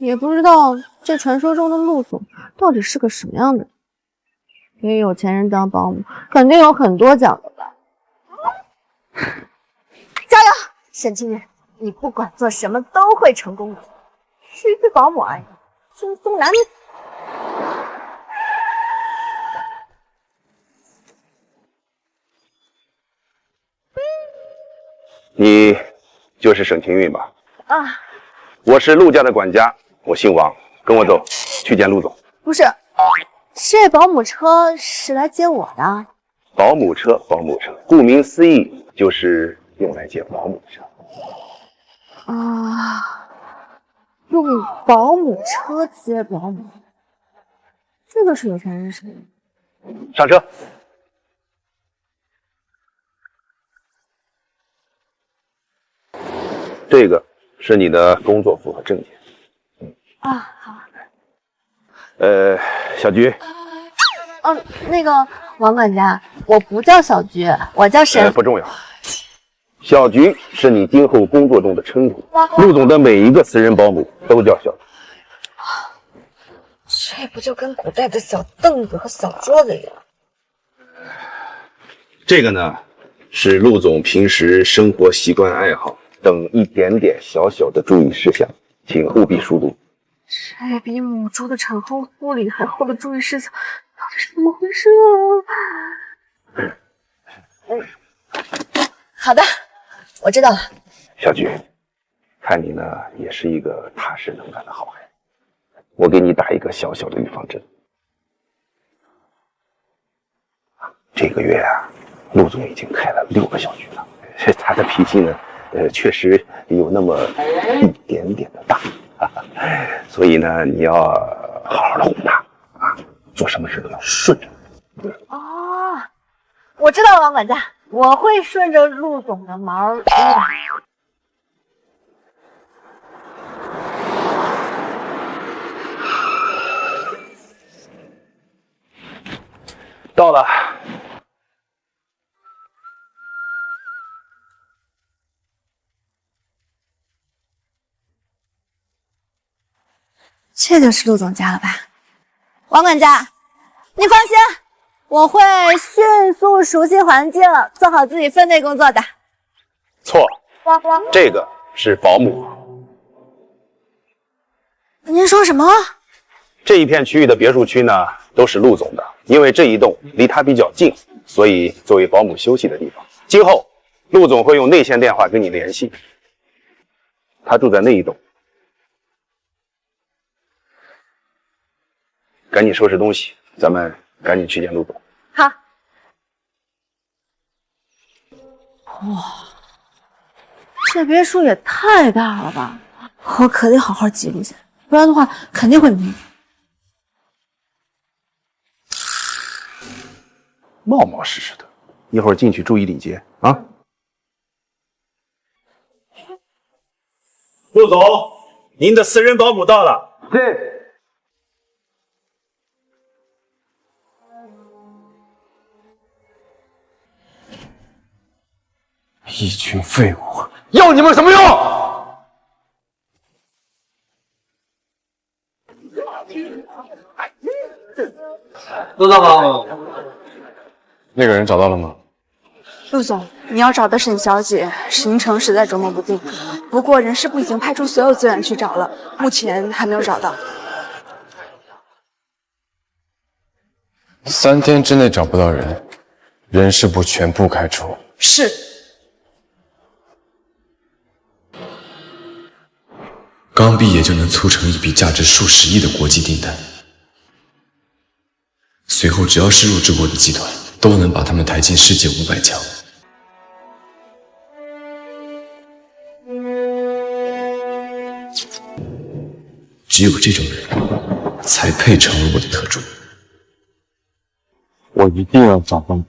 也不知道这传说中的陆总到底是个什么样的人。给有钱人当保姆，肯定有很多讲究吧？加油，沈清月，你不管做什么都会成功的。至于保姆而言，轻松难。你就是沈清韵吧？啊，我是陆家的管家，我姓王，跟我走，去见陆总。不是，这保姆车是来接我的。保姆车，顾名思义就是用来接保姆的车。啊，用保姆车接保姆，这个是有钱人谁？上车。这个是你的工作服和证件。啊，好。小菊。那个王管家，我不叫小菊，我叫沈。不重要。小菊是你今后工作中的称呼，陆总的每一个私人保姆都叫小菊。这不就跟古代的小凳子和小桌子一样？这个呢，是陆总平时生活习惯、爱好等一点点小小的注意事项，请务必熟读。这比母猪的产后护理还厚的注意事项，到底是怎么回事啊？好的，我知道了。小菊，看你呢也是一个踏实能干的好孩子，我给你打一个小小的预防针。这个月啊，陆总已经开了6个小局了，他的脾气呢，确实有那么一点点的大，所以呢，你要好好的哄他啊，做什么事都要顺着。哦，我知道了，王管家，我会顺着陆总的毛的。到了。这就是陆总家了吧？王管家，你放心，我会迅速熟悉环境，做好自己分内工作的。错，这个是保姆。您说什么？这一片区域的别墅区呢，都是陆总的，因为这一栋离他比较近，所以作为保姆休息的地方。今后，陆总会用内线电话跟你联系。他住在那一栋。赶紧收拾东西，咱们赶紧去见陆总。好。哇，这别墅也太大了吧！我可得好好记录下来，不然的话肯定会迷。冒冒失失的，一会儿进去注意礼节啊！陆总，您的私人保姆到了。对。一群废物，要你们什么用？陆大宝，那个人找到了吗？陆总，你要找的沈小姐，行程实在捉摸不定。不过人事部已经派出所有资源去找了，目前还没有找到。3天之内找不到人，人事部全部开除。是。刚毕业就能促成一笔价值数十亿的国际订单，随后只要是入职过的集团，都能把他们抬进世界500强。只有这种人，才配成为我的特助。我一定要找到你。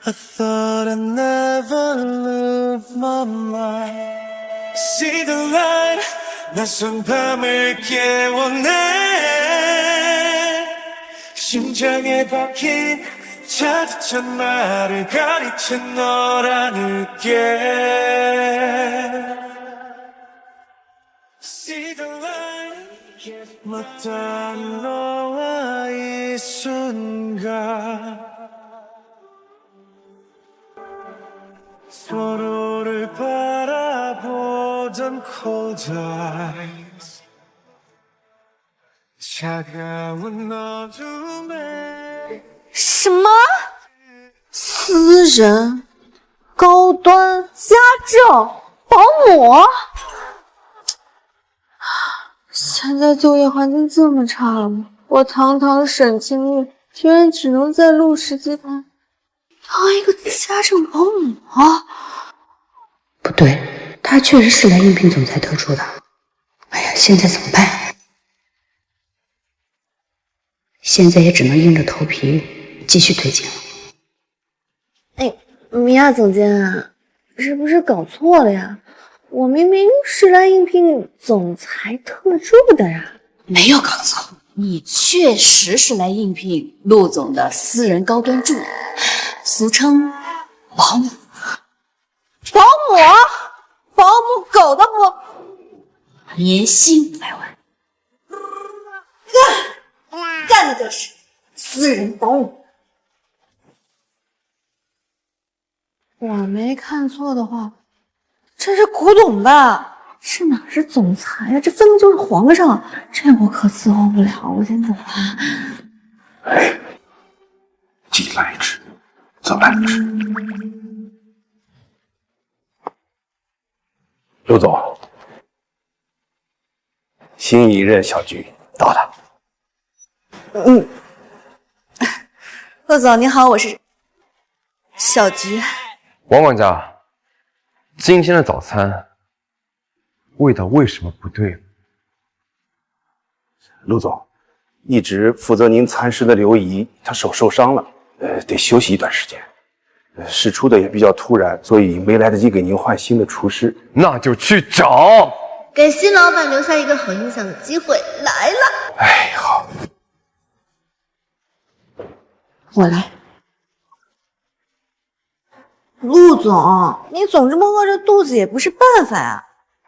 I thought I'd never lose my mind. See the light, 낯선 밤을 깨워내. 심장에 박힌 차디찬 나를 가리친 너라는 게 See the light 맞닿은 너와 이 순간 서로를 바라보던 cold eyes 차가운 어둠에 什么？私人、高端、家政、保姆？现在就业环境这么差了吗？我堂堂的沈清月，居然只能在陆氏集团当一个家政保姆啊！不对，他确实是来应聘总裁特助的。哎呀，现在怎么办？现在也只能硬着头皮继续推进了。哎，米娅总监啊，是不是搞错了呀？我明明是来应聘总裁特助的呀。没有搞错，你确实是来应聘陆总的私人高端助理，俗称保姆。保姆？保姆狗都不，年薪500万，干的就是私人保姆。我没看错的话，这是古董吧？这哪是总裁呀？这分明就是皇上！这我可伺候不了，我先走了。既来之，则安之。陆总，新一任小菊到了。陆总你好，我是小菊。王管家，今天的早餐味道为什么不对？陆总，一直负责您餐食的刘姨，她手受伤了，得休息一段时间。事出的也比较突然，所以没来得及给您换新的厨师。那就去找。给新老板留下一个好印象的机会来了。哎，好，我来。陆总，你总这么饿着肚子也不是办法啊。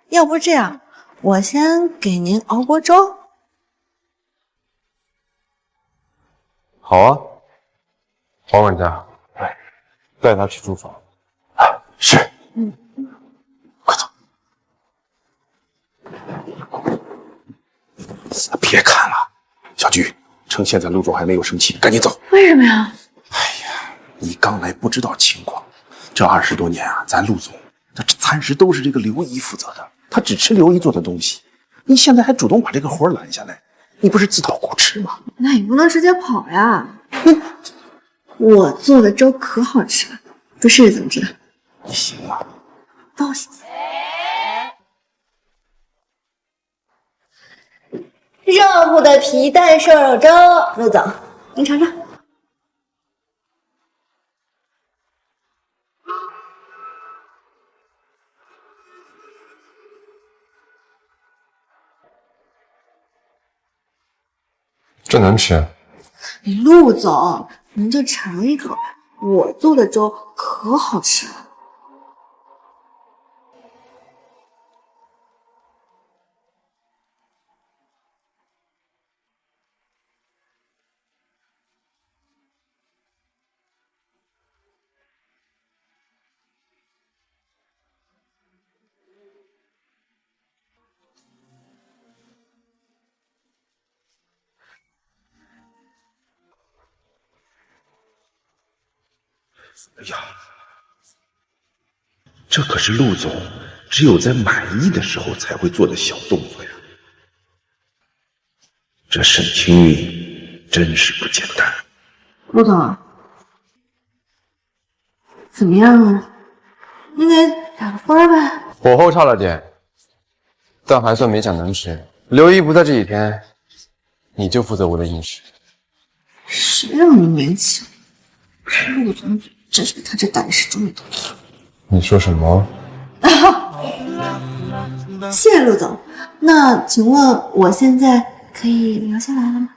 要不这样，我先给您熬锅粥。好啊，王管家，带他去厨房。是。快走。别看了，小菊，趁现在陆总还没有生气，赶紧走。为什么呀？哎呀，你刚来不知道情况，这20多年啊，咱陆总这餐食都是这个刘姨负责的，他只吃刘姨做的东西。你现在还主动把这个活揽下来，你不是自讨苦吃吗？那也不能直接跑呀。我做的粥可好吃了，不试试怎么知道？你行吗？不行。热乎的皮蛋瘦肉粥，陆总，您尝尝。这能吃？陆总，您就尝一口吧，我做的粥可好吃了。哎呀，这可是陆总只有在满意的时候才会做的小动作呀。这沈清玉真是不简单。陆总，怎么样啊？您给打个分呗。火候差了点，但还算勉强能吃。刘姨不在这几天，你就负责我的饮食。谁让你勉强？陆总真是他这胆识中的东西。你说什么？谢谢陆总。那请问我现在可以留下来了吗？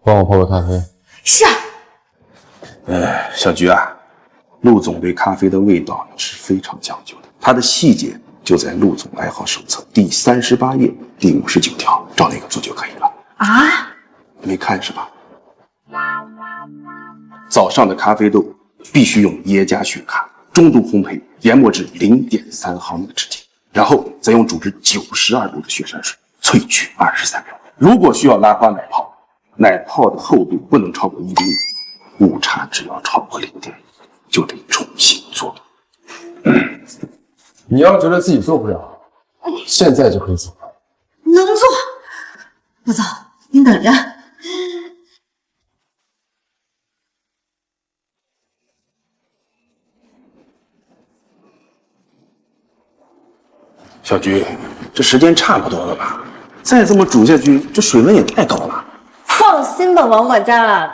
帮我泡个咖啡。是啊。小菊啊，陆总对咖啡的味道是非常讲究的，它的细节就在陆总爱好手册第38页第59条，照那个做就可以了。啊？没看是吧？早上的咖啡豆必须用耶加雪卡中度烘焙，研磨至0.3毫米的直径，然后再用煮至92度的雪山水萃取23秒。如果需要拉花奶泡，奶泡的厚度不能超过1厘米，误差只要超过0.1，就得重新做。你要觉得自己做不了，现在就可以做。能做。陆总，您等着。小菊，这时间差不多了吧？再这么煮下去，这水温也太高了。放心吧，王管家。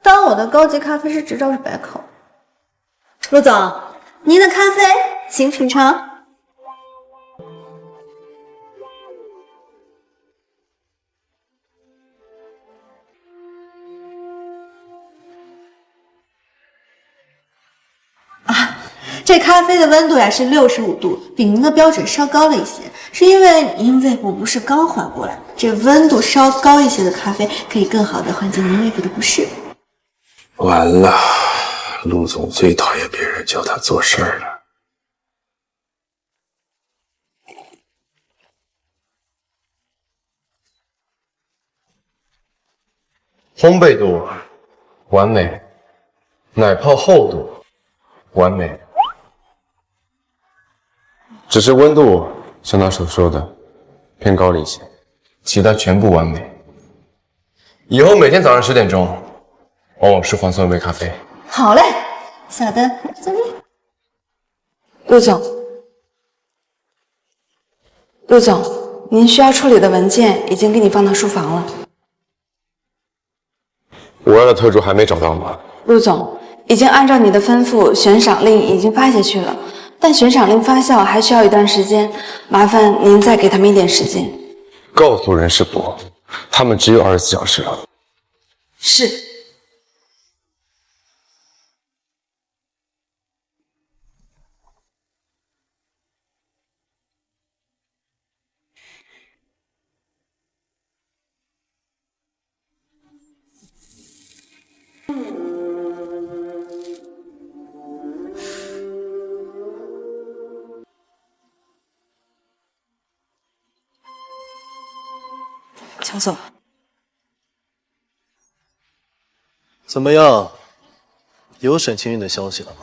当我的高级咖啡师执照是白考。陆总，您的咖啡请品尝。这咖啡的温度呀是65度，比您的标准稍高了一些，是因为您胃部不适刚缓过来，这温度稍高一些的咖啡可以更好的缓解您胃部的不适。完了，陆总最讨厌别人叫他做事儿了。烘焙度完美，奶泡厚度完美，只是温度像他所说的偏高了一些，其他全部完美。以后每天早上10点钟往我书房送一杯咖啡。好嘞，下单遵命。陆总，陆总，您需要处理的文件已经给你放到书房了。我要的特助还没找到吗？陆总，已经按照你的吩咐，悬赏令已经发下去了，但悬赏令发酵还需要一段时间，麻烦您再给他们一点时间。告诉人事部，他们只有24小时了。是。强总，怎么样？有沈清韵的消息了吗？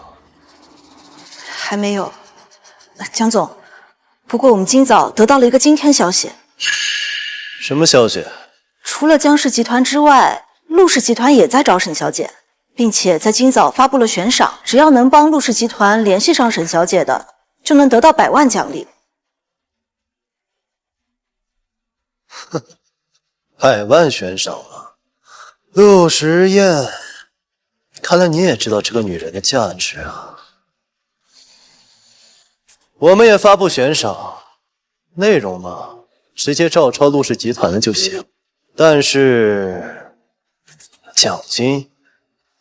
还没有。江总，不过我们今早得到了一个惊天消息。什么消息？除了江氏集团之外，陆氏集团也在找沈小姐，并且在今早发布了悬赏，只要能帮陆氏集团联系上沈小姐的，就能得到100万奖励。哼，100万悬赏啊！陆时宴，看来你也知道这个女人的价值啊。我们也发布悬赏，内容嘛，直接照抄陆氏集团的就行，但是奖金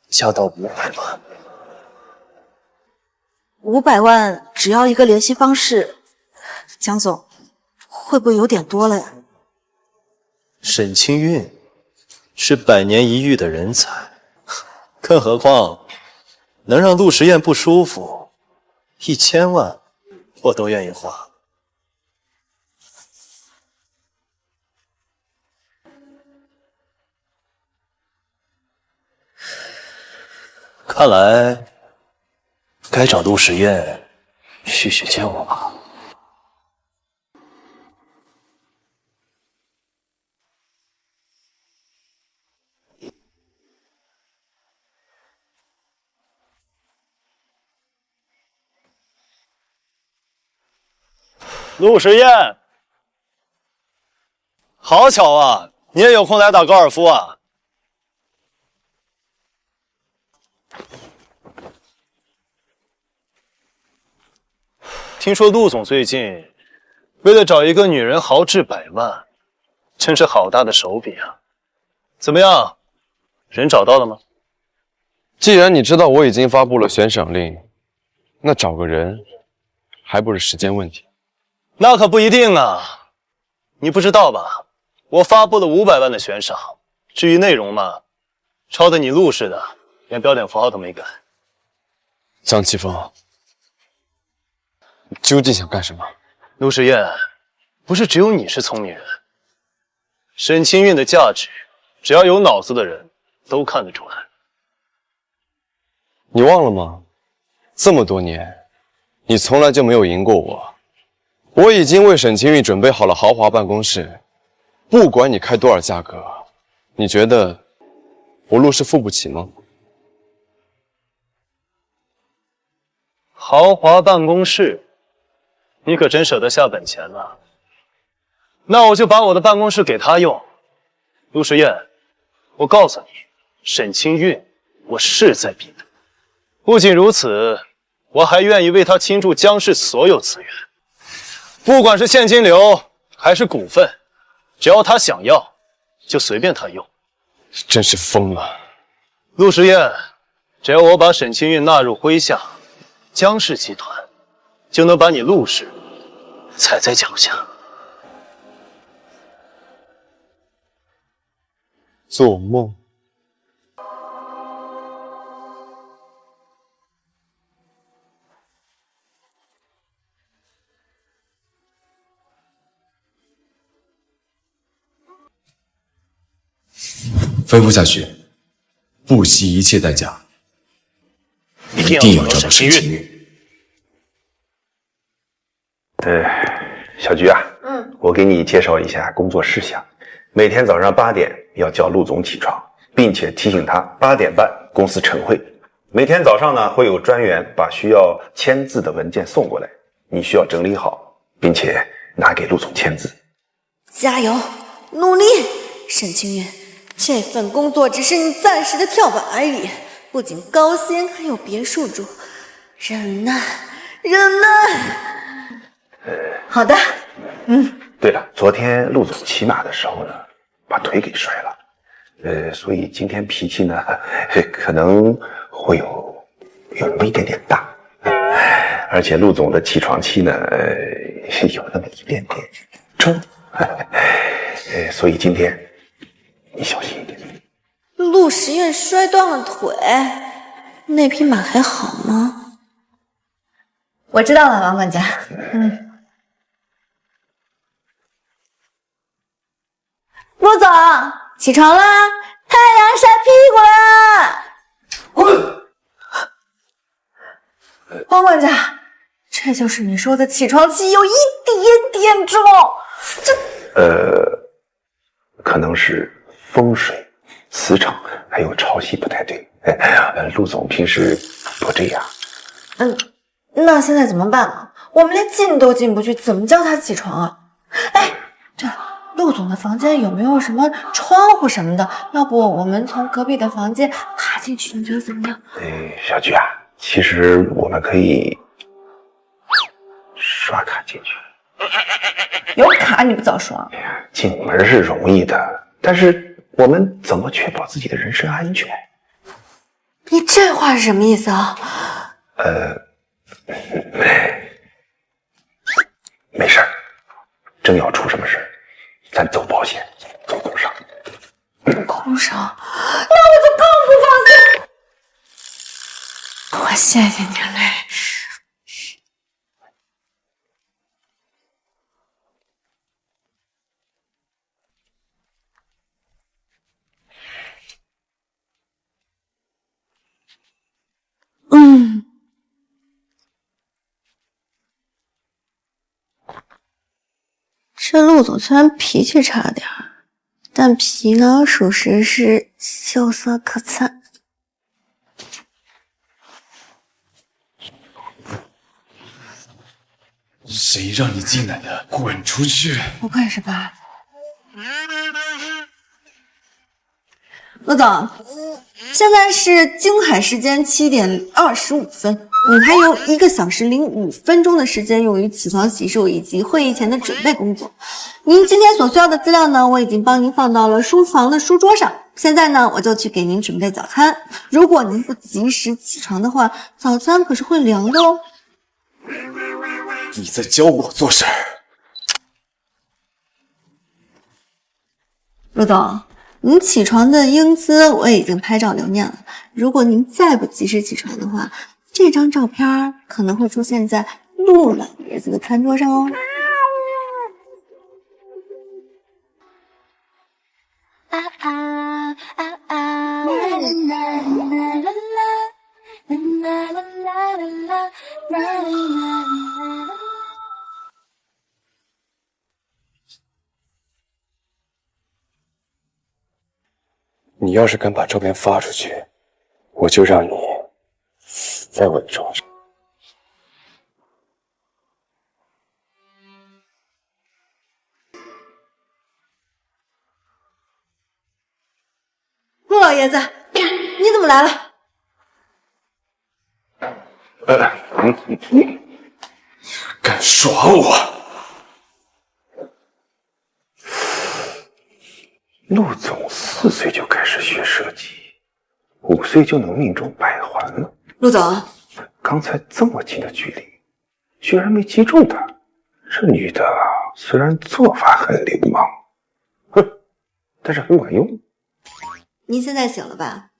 加到500万。500万只要一个联系方式，江总，会不会有点多了呀？沈清韵是100年一遇的人才，更何况能让陆时宴不舒服，1000万我都愿意花。看来该找陆时宴叙叙旧了。陆时宴，好巧啊，你也有空来打高尔夫啊？听说陆总最近为了找一个女人豪掷100万，真是好大的手笔啊！怎么样，人找到了吗？既然你知道我已经发布了悬赏令，那找个人还不是时间问题？那可不一定啊，你不知道吧？我发布了500万的悬赏，至于内容嘛，抄的你陆氏的，连标点符号都没改。江奇峰，你究竟想干什么？陆时宴，不是只有你是聪明人，沈清韵的价值，只要有脑子的人都看得出来。你忘了吗？这么多年，你从来就没有赢过我。我已经为沈清韵准备好了豪华办公室，不管你开多少价格，你觉得我陆氏付不起吗？豪华办公室，你可真舍得下本钱了。那我就把我的办公室给他用。陆时宴，我告诉你，沈清韵，我势在必得。不仅如此，我还愿意为他倾注江氏所有资源，不管是现金流还是股份，只要他想要，就随便他用。真是疯了。陆时宴，只要我把沈清韵纳入麾下，江氏集团就能把你陆氏踩在脚下。做梦。吩咐下去，不惜一切代价，一定要找到沈清韵。小菊啊，我给你介绍一下工作事项。每天早上8点要叫陆总起床，并且提醒他8点半公司晨会。每天早上呢，会有专员把需要签字的文件送过来，你需要整理好，并且拿给陆总签字。加油，努力，沈清韵，这份工作只是你暂时的跳板而已，不仅高薪，还有别墅住，忍耐，忍耐。好的，对了，昨天陆总骑马的时候呢，把腿给摔了，所以今天脾气呢，可能会有那么一点点大，而且陆总的起床气呢，有那么一点点重，所以今天你小心一点。陆时宴摔断了腿，那匹马还好吗？我知道了，王管家。陆总，起床啦！太阳晒屁股啦！王管家，这就是你说的起床气有一点点重，可能是风水、磁场还有潮汐不太对。陆总平时不这样。那现在怎么办呢？我们连进都进不去，怎么叫他起床啊？哎，对了。陆总的房间有没有什么窗户什么的？要不我们从隔壁的房间爬进去，你觉得怎么样？小菊啊，其实我们可以刷卡进去。有卡你不早刷？进门是容易的，但是我们怎么确保自己的人身安全？你这话是什么意思啊？没事儿，真要出什么事，咱走保险，走工伤。工伤？那我就更不放心。我谢谢你嘞。这陆总虽然脾气差点儿，但皮囊属实是秀色可餐。谁让你进来的？滚出去！不愧是爸爸。陆总，现在是京海时间7点25分，你还有1个小时05分钟的时间用于起床、洗漱以及会议前的准备工作。您今天所需要的资料呢，我已经帮您放到了书房的书桌上。现在呢，我就去给您准备早餐。如果您不及时起床的话，早餐可是会凉的哦。你在教我做事儿？陆总，您起床的英姿我已经拍照留念了。如果您再不及时起床的话，这张照片可能会出现在陆老爷子的餐桌上哦。你要是敢把照片发出去，我就让你死在我的床上。陆老爷子，你怎么来了？敢耍我！陆总4岁就开始学射击，5岁就能命中百环了。陆总，刚才这么近的距离，居然没击中他。这女的虽然做法很流氓，哼，但是很管用。您现在醒了吧？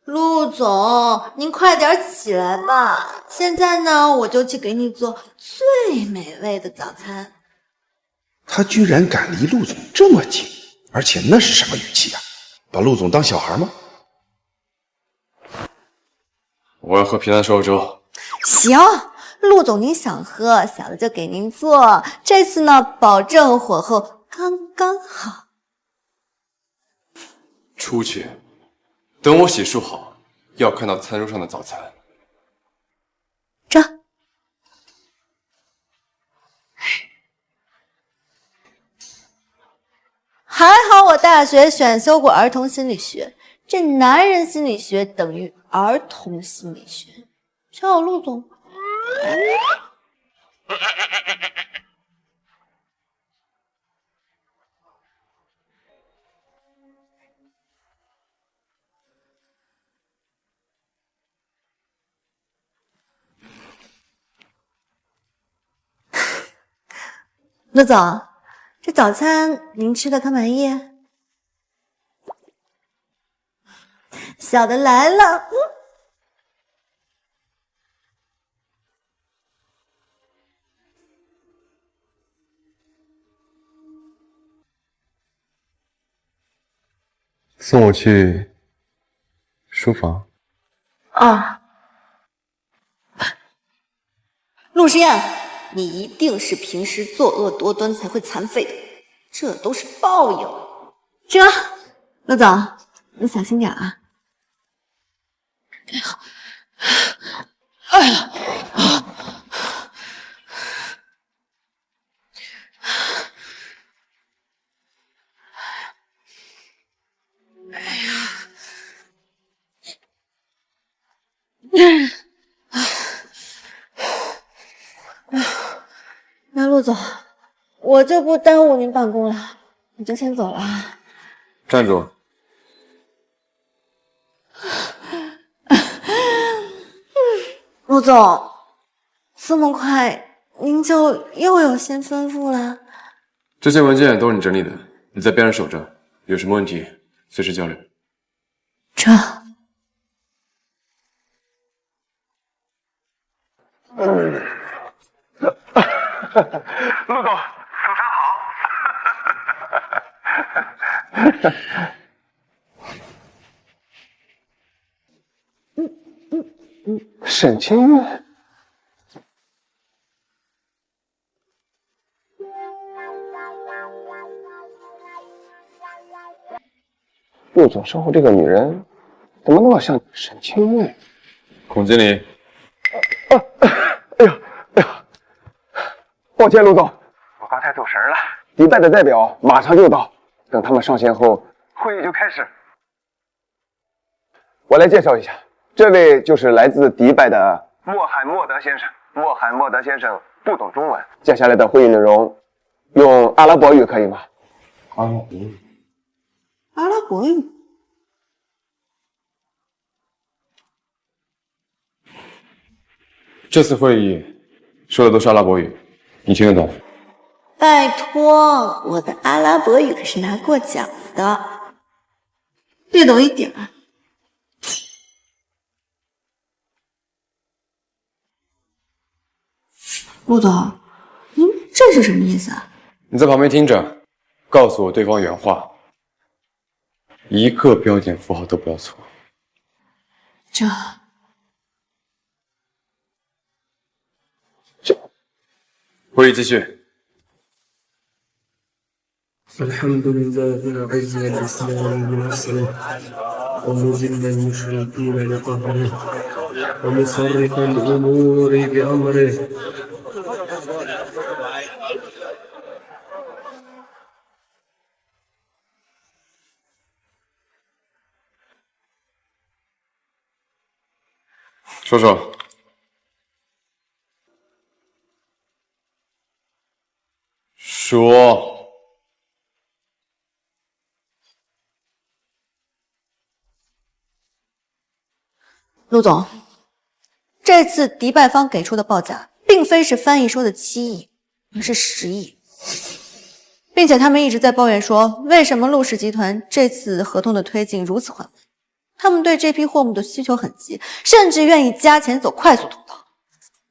陆总，您快点起来吧！现在呢，我就去给你做最美味的早餐。他居然敢离陆总这么近，而且那是什么语气啊？把陆总当小孩吗？我要喝皮蛋瘦肉粥。行，陆总您想喝，小的就给您做。这次呢，保证火候刚刚好。出去，等我洗漱好，要看到餐桌上的早餐。这。还好我大学选修过儿童心理学，这男人心理学等于儿童心理学。瞧我陆总，陆总，这早餐您吃的可满意？小的来了。送我去书房。啊，陆时燕，你一定是平时作恶多端才会残废的，这都是报应。这，陆总，你小心点啊。哎呀！那陆总，我就不耽误您办公了，我就先走了。站住！陆总，这么快您就又有新吩咐了？这些文件都是你整理的，你在边上守着，有什么问题随时交流。这。陆总，早上好。沈清月，陆总身后这个女人怎么那么像沈清月？孔经理，抱歉，陆总，我刚才走神了。迪拜的代表马上就到，等他们上线后，会议就开始。我来介绍一下，这位就是来自迪拜的莫罕默德先生。莫罕默德先生不懂中文，接下来的会议内容用阿拉伯语可以吗？阿拉伯语。这次会议说的都是阿拉伯语，你听得懂？拜托，我的阿拉伯语可是拿过奖的，略懂一点儿。陆总，您这是什么意思啊？你在旁边听着，告诉我对方原话，一个标点符号都不要错。会议继续。الحمد لله عز الإسلام بنصره ومذل المشركين بقهره ومصرف الأمور بأمره说说。说。陆总，这次迪拜方给出的报价，并非是翻译说的7亿，而是10亿，并且他们一直在抱怨说，为什么陆氏集团这次合同的推进如此缓慢？他们对这批货物的需求很急，甚至愿意加钱走快速通道。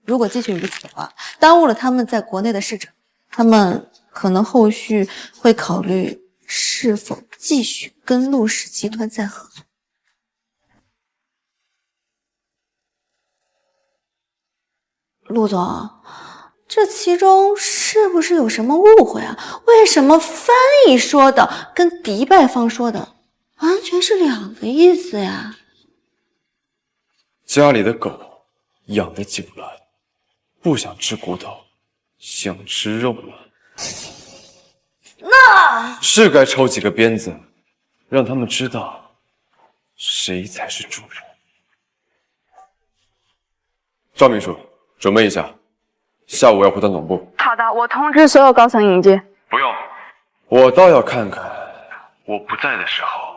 如果继续如此的话，耽误了他们在国内的市场，他们可能后续会考虑是否继续跟陆氏集团再合作。陆总，这其中是不是有什么误会啊？为什么翻译说的跟迪拜方说的完全是两个意思呀？家里的狗养得久了，不想吃骨头，想吃肉了。那是该抽几个鞭子，让他们知道谁才是主人。赵秘书，准备一下，下午要回到总部。好的，我通知所有高层迎接。不用，我倒要看看我不在的时候，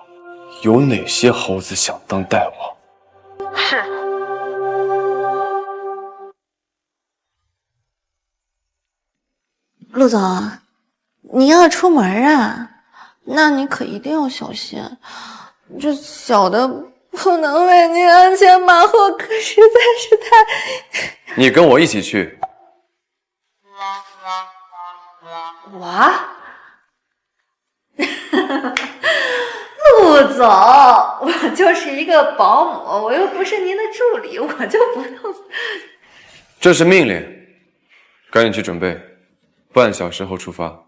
有哪些猴子想当大王。是。陆总，你要出门啊？那你可一定要小心，这小的不能为您鞍前马后，可实在是太……你跟我一起去。我？陆总，我就是一个保姆，我又不是您的助理，我就不用。这是命令，赶紧去准备，半小时后出发。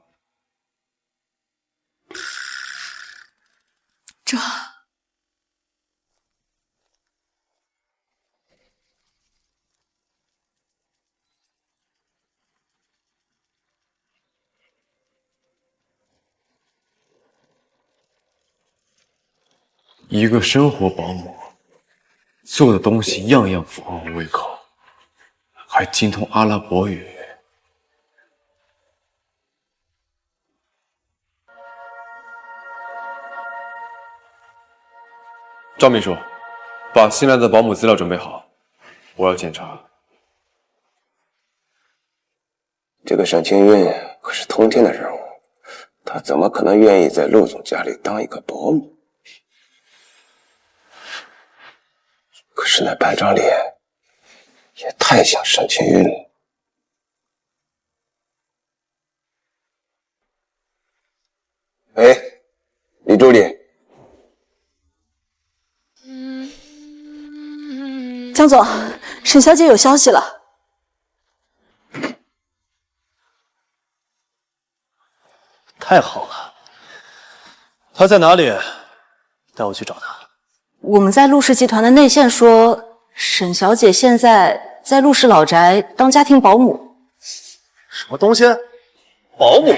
这。一个生活保姆，做的东西样样符合我胃口，还精通阿拉伯语。赵秘书，把新来的保姆资料准备好，我要检查。这个沈清韵可是通天的人物，他怎么可能愿意在陆总家里当一个保姆？可是那半张脸也太像沈清韵了。哎，李助理，江总，沈小姐有消息了。太好了，她在哪里？带我去找她。我们在陆氏集团的内线说，沈小姐现在在陆氏老宅当家庭保姆。什么东西？保姆？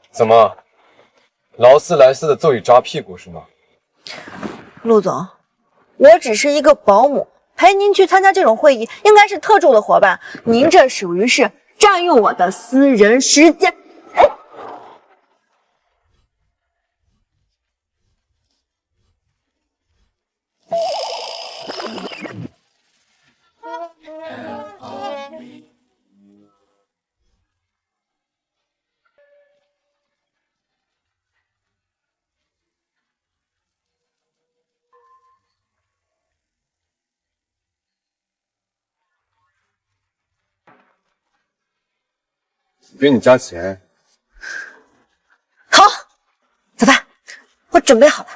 怎么，劳斯莱斯的座椅扎屁股是吗？陆总，我只是一个保姆，陪您去参加这种会议，应该是特助的活吧？您这属于是占用我的私人时间。哎，给你加钱。好，早饭我准备好了。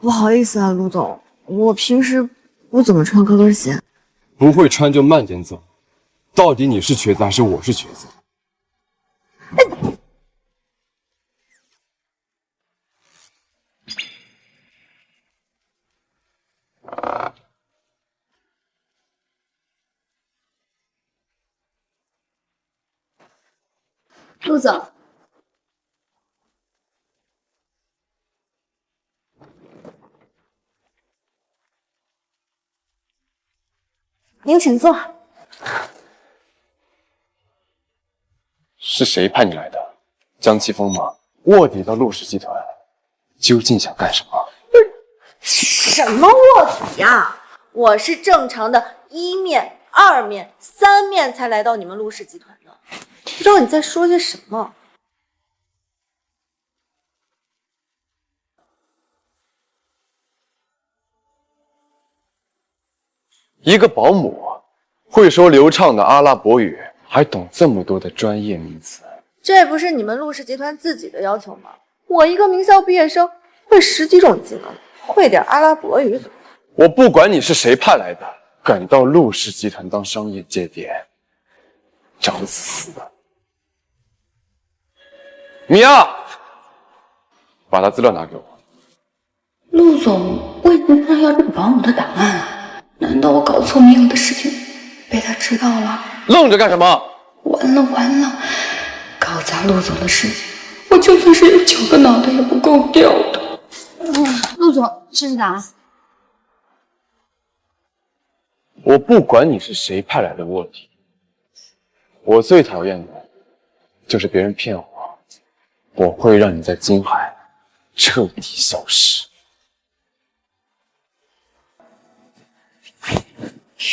不好意思啊，陆总，我平时不怎么穿高跟鞋。不会穿就慢点走。到底你是瘸子还是我是瘸子？陆总，您请坐。是谁派你来的？江奇峰吗？卧底到陆氏集团，究竟想干什么？什么卧底呀？我是正常的1面、2面、3面才来到你们陆氏集团的，不知道你在说些什么。一个保姆会说流畅的阿拉伯语，还懂这么多的专业名词。这不是你们陆氏集团自己的要求吗？我一个名校毕业生，会10几种技能，会点阿拉伯语怎么办？我不管你是谁派来的，敢到陆氏集团当商业间谍，找死！米娅，把他资料拿给我。陆总为什么要这个保姆的档案？难道我搞错米友的事情被他知道了？愣着干什么？完了完了！搞砸陆总的事情，我就算是有9个脑袋也不够掉的。陆总，试试答。我不管你是谁派来的卧底，我最讨厌的就是别人骗我，我会让你在金海彻底消失。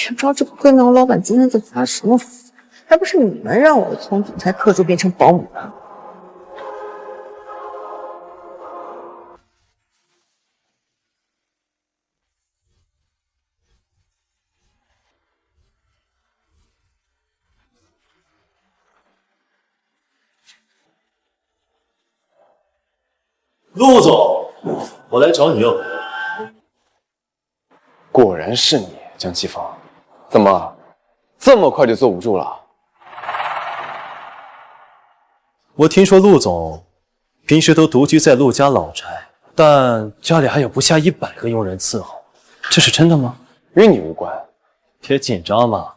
也不知道这个贵苗老板今天在发什么疯，还不是你们让我从总裁特助变成保姆的。陆总，我来找你哟。果然是你，江奇峰。怎么，这么快就坐不住了？我听说陆总平时都独居在陆家老宅，但家里还有不下100个佣人伺候，这是真的吗？与你无关。别紧张嘛，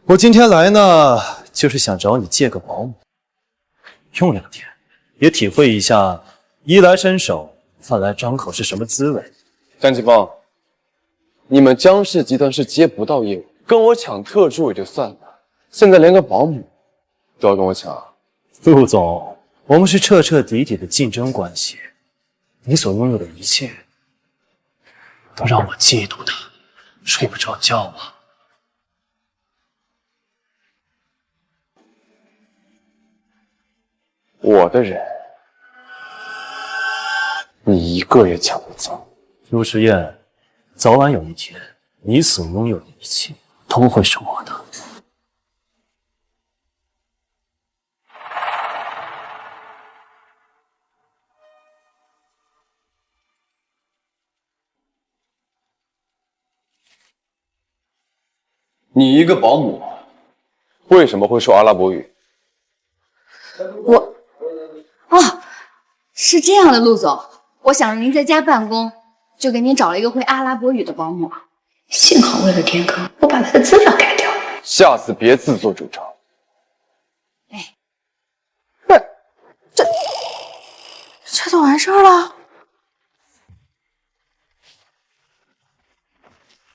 我今天来呢，就是想找你借个保姆，用2天，也体会一下衣来伸手、饭来张口是什么滋味。江奇峰，你们江氏集团是接不到业务，跟我抢特助也就算了，现在连个保姆都要跟我抢。陆总，我们是彻彻底底的竞争关系，你所拥有的一切都让我嫉妒的睡不着觉啊！我的人，你一个也抢不走。陆时燕，早晚有一天，你所拥有的一切都会是我的。你一个保姆，为什么会说阿拉伯语？是这样的，陆总，我想让您在家办公，就给您找了一个会阿拉伯语的保姆。幸好为了填坑，我把他的资料改掉了。下次别自作主张。这就完事儿了？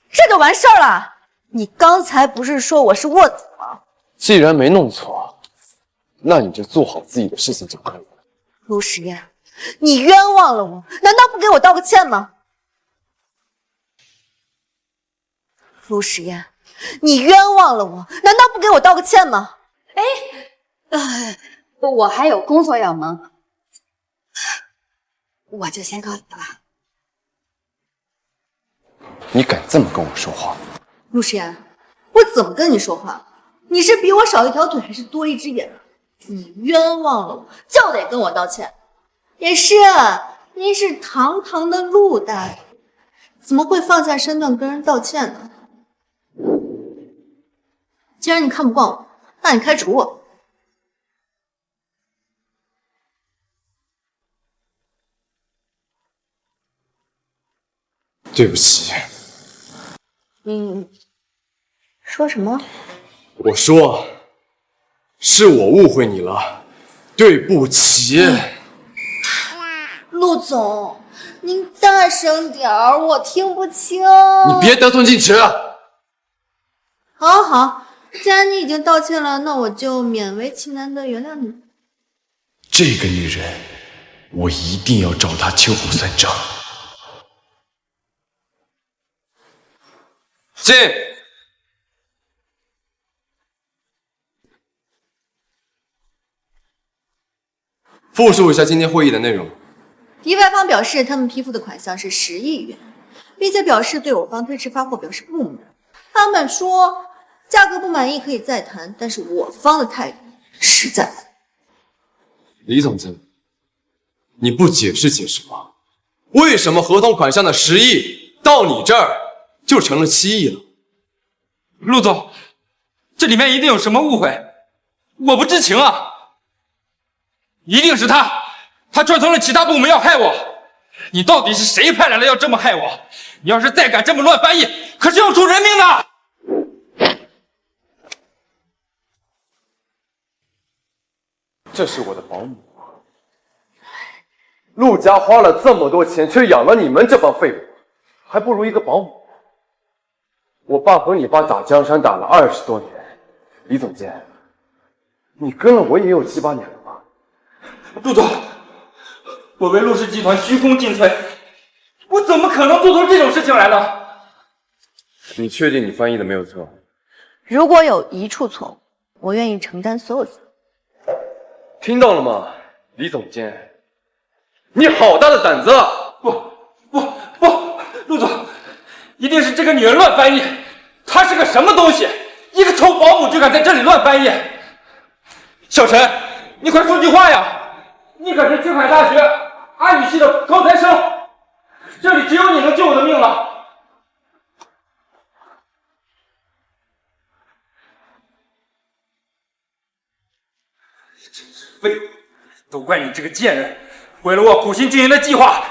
这就完事儿了？你刚才不是说我是卧底吗？既然没弄错，那你就做好自己的事情就可以了。陆时宴，你冤枉了我，难道不给我道个歉吗？陆时宴，你冤枉了我，难道不给我道个歉吗？我还有工作要忙，我就先告辞了。你敢这么跟我说话？陆时宴，我怎么跟你说话？你是比我少一条腿，还是多一只眼？你冤枉了我，就得跟我道歉。也是，您是堂堂的陆大爷，怎么会放下身段跟人道歉呢？既然你看不惯我，那你开除我。对不起。你说什么？我说，是我误会你了，对不起。陆总，您大声点儿，我听不清。你别得寸进尺。好好，既然你已经道歉了，那我就勉为其难的原谅你。这个女人，我一定要找她秋后算账。进。复述一下今天会议的内容。敌外方表示，他们批复的款项是10亿元，并且表示对我方推迟发货表示不满。他们说价格不满意可以再谈，但是我方的态度实在。李总监，你不解释解释吗？为什么合同款项的10亿到你这儿就成了7亿了？陆总，这里面一定有什么误会，我不知情啊！一定是他串通了其他部门要害我。你到底是谁派来的要这么害我？你要是再敢这么乱翻译，可是要出人命的！这是我的保姆，陆家花了这么多钱，却养了你们这帮废物，还不如一个保姆。我爸和你爸打江山打了20多年，李总监，你跟了我也有7、8年了吧？陆总，我为陆氏集团鞠躬尽瘁，我怎么可能做出这种事情来呢？你确定你翻译的没有错？如果有一处错误，我愿意承担所有责任。听到了吗，李总监？你好大的胆子啊！不，陆总，一定是这个女人乱翻译。她是个什么东西？一个臭保姆就敢在这里乱翻译？小陈，你快说句话呀！你可是青海大学阿语系的高材生，这里只有你能救我的命了。真是废物！都怪你这个贱人，毁了我苦心经营的计划。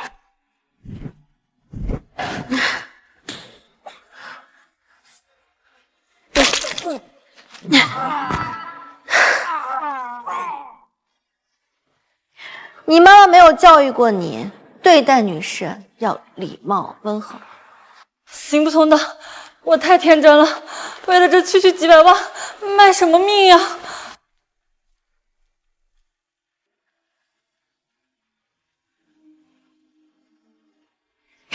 你妈妈没有教育过你，对待女士要礼貌温和。行不通的，我太天真了，为了这区几百万，卖什么命呀？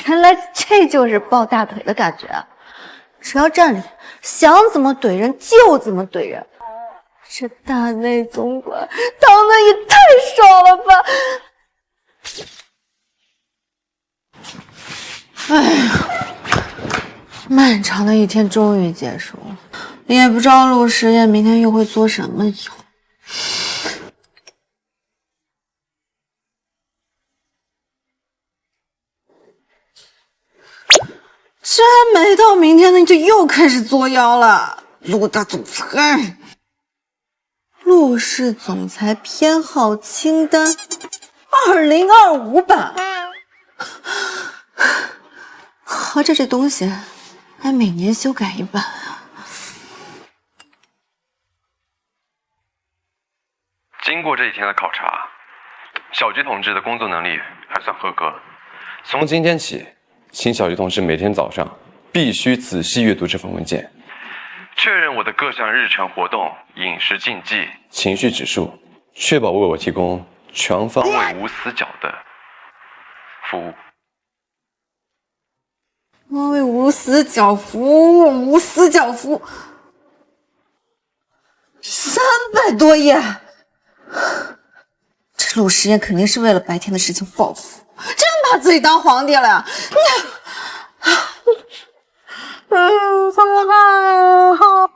原来这就是抱大腿的感觉啊！只要站着，想怎么怼人就怎么怼人。这大内总管当的也太爽了吧！哎呀，漫长的一天终于结束了，也不知道陆时宴明天又会作什么妖。这还没到明天呢，你就又开始作妖了。陆大总裁，陆氏总裁偏好清单2025版，合着这东西还每年修改一版啊！经过这一天的考察，小菊同志的工作能力还算合格。从今天起，请小菊同志每天早上必须仔细阅读这份文件，确认我的各项日程活动、饮食禁忌、情绪指数，确保为我提供全方位无死角的服务。我为无死角服务，无死角服务，300多页。这陆实验肯定是为了白天的事情报复，真把自己当皇帝了呀！怎么办？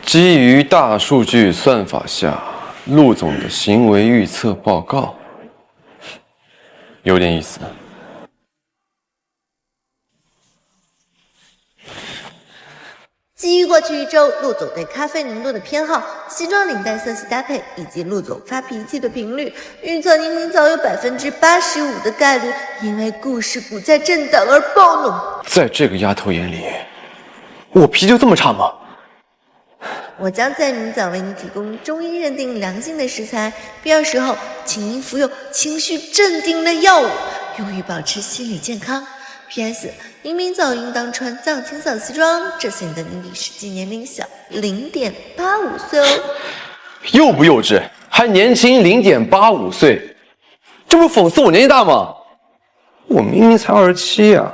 基于大数据算法下，陆总的行为预测报告，有点意思。基于过去一周陆总对咖啡浓度的偏好、西装领带色系搭配以及陆总发脾气的频率，预测您明早有85%的概率因为故事股价震荡而暴怒。在这个丫头眼里，我脾气就这么差吗？我将在明早为您提供中医认定良性的食材，必要时候请您服用情绪镇定的药物，用于保持心理健康。P.S. 您明早应当穿藏青色西装，这显得您比实际年龄小0.85岁哦。幼不幼稚，还年轻0.85岁，这不讽刺我年纪大吗？我明明才27呀。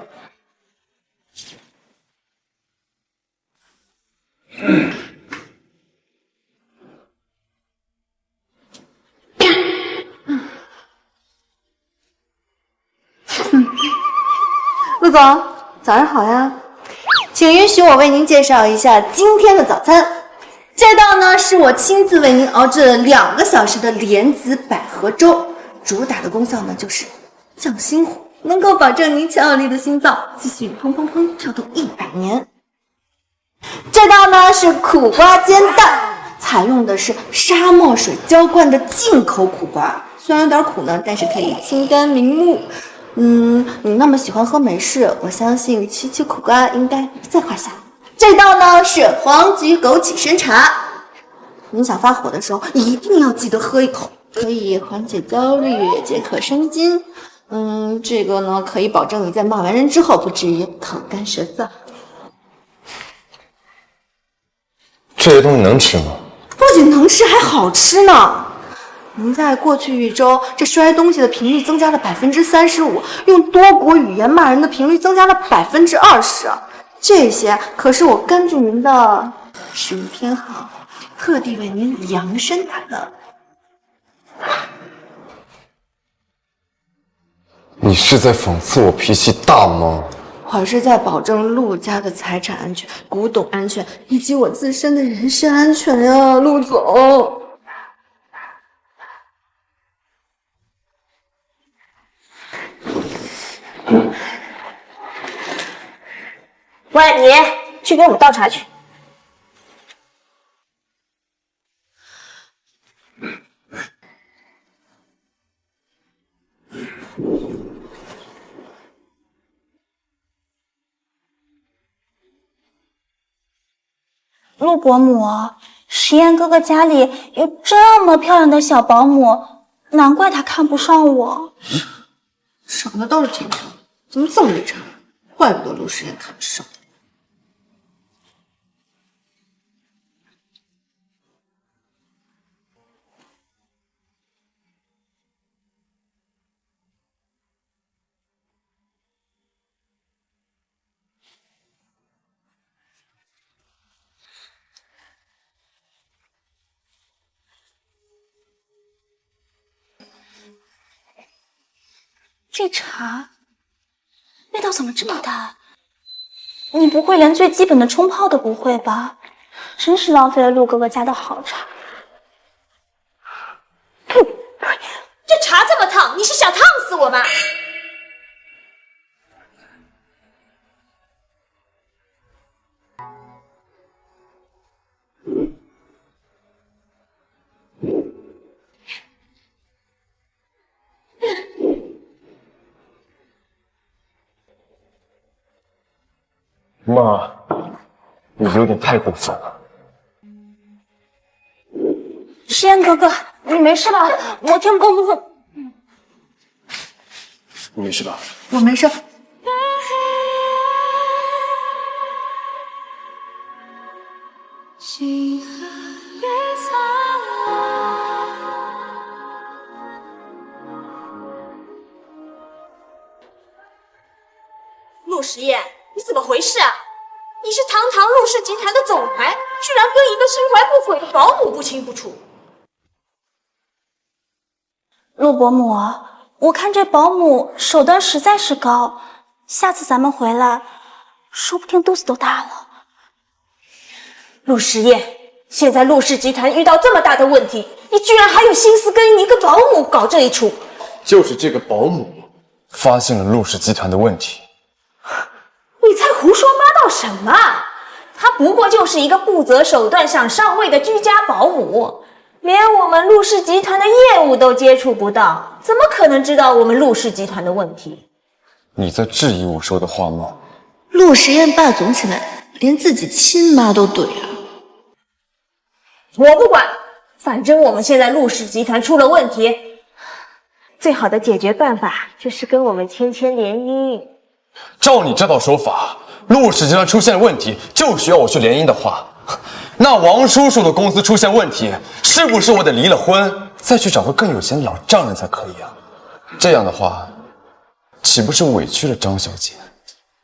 陆总，早上好呀，请允许我为您介绍一下今天的早餐。这道呢是我亲自为您熬制了2个小时的莲子百合粥，主打的功效呢就是降心火，能够保证您强有力的心脏继续砰砰砰跳动100年。这道呢是苦瓜煎蛋，采用的是沙漠水浇灌的进口苦瓜，虽然有点苦呢，但是可以清肝明目。你那么喜欢喝美式，我相信七七苦瓜应该不在话下。这道呢是黄菊枸杞参茶，您想发火的时候一定要记得喝一口，可以缓解焦虑、解渴生津。这个呢可以保证你在骂完人之后不至于口干舌燥。这些东西能吃吗？不仅能吃，还好吃呢。您在过去一周，这摔东西的频率增加了35%，用多国语言骂人的频率增加了20%。这些可是我根据您的食物偏好，特地为您量身打的。你是在讽刺我脾气大吗？我是在保证陆家的财产安全、古董安全以及我自身的人身安全呀，陆总。喂，你去给我们倒茶去。陆伯母，实验哥哥家里有这么漂亮的小保姆，难怪他看不上我。长得倒是挺漂亮，怎么这么没常？怪不得陆实验看不上。这茶味道怎么这么淡？你不会连最基本的冲泡都不会吧？真是浪费了陆哥哥家的好茶。这茶这么烫，你是想烫死我吧？妈，你有点太过分了。诗嫣哥哥，你没事吧？我听公公。你没事吧？我没事。陆时宴，你怎么回事啊？你是堂堂陆氏集团的总裁，居然跟一个心怀不轨的保姆不清不楚。陆伯母，我看这保姆手段实在是高，下次咱们回来，说不定肚子都大了。陆时宴，现在陆氏集团遇到这么大的问题，你居然还有心思跟一个保姆搞这一出？就是这个保姆发现了陆氏集团的问题。你在胡说八道什么？她不过就是一个不择手段想上位的居家保姆，连我们陆氏集团的业务都接触不到，怎么可能知道我们陆氏集团的问题？你在质疑我说的话吗？陆时宴霸总起来，连自己亲妈都怼了。我不管，反正我们现在陆氏集团出了问题，最好的解决办法就是跟我们芊芊联姻。照你这套说法，陆氏集团出现了问题，就需要我去联姻的话，那王叔叔的公司出现问题，是不是我得离了婚，再去找个更有钱的老丈人才可以啊？这样的话，岂不是委屈了张小姐？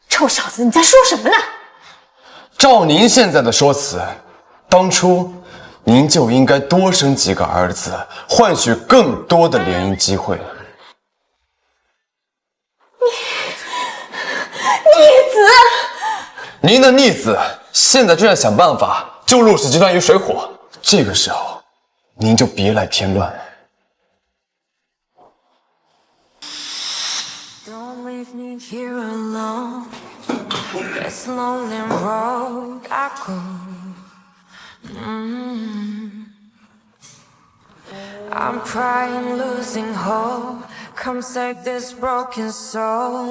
臭小子，你在说什么呢？照您现在的说辞，当初您就应该多生几个儿子，换取更多的联姻机会。逆子！您的逆子现在正在想办法救陆氏集团于水火，这个时候您就别来添乱了。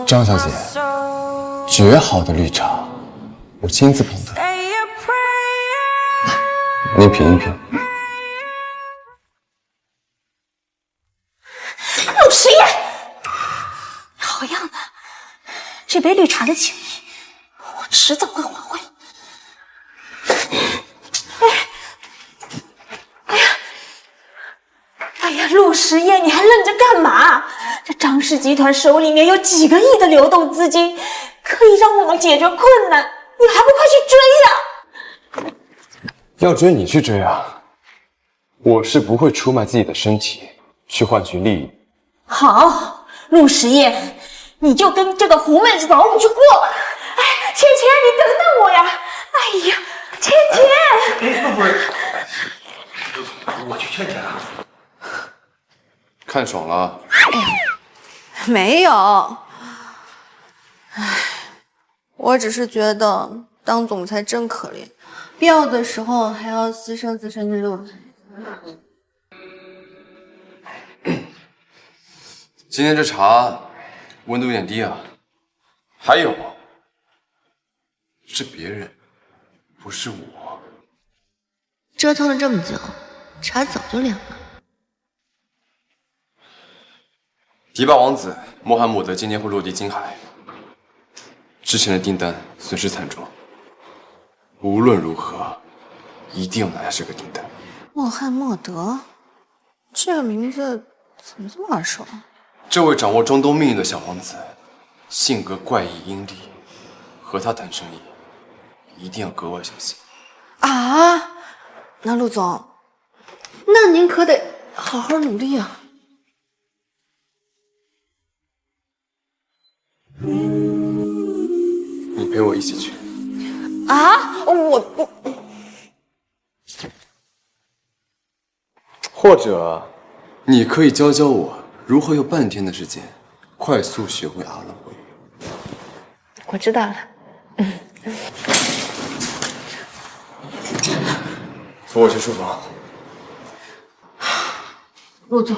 张小姐，绝好的绿茶，我亲自捧的，您品一品。陆时宴，好样的！这杯绿茶的情谊，我迟早会还回来。哎呀，陆时宴，你还愣着干嘛？这张氏集团手里面有几个亿的流动资金，可以让我们解决困难，你还不快去追呀？要追你去追啊！我是不会出卖自己的身体去换取利益。好，陆时宴，你就跟这个狐妹子保姆去过吧。哎，芊芊，你等等我呀！哎呀，芊芊，陆夫人，我去劝劝啊。看爽了？没有。唉，我只是觉得当总裁真可怜，必要的时候还要牺牲自身的肉体。今天这茶温度有点低啊。还有，是别人，不是我。折腾了这么久，茶早就凉了。迪巴王子穆罕默德今年会落地金海，之前的订单损失惨重，无论如何一定要拿下这个订单。穆罕默德，这个名字怎么这么耳熟啊？这位掌握中东命运的小王子，性格怪异阴戾，和他谈生意一定要格外小心。啊，那陆总，那您可得好好努力啊。起去。啊，我不。或者，你可以教教我如何用半天的时间快速学会阿拉伯语。我知道了。扶我去书房。陆总，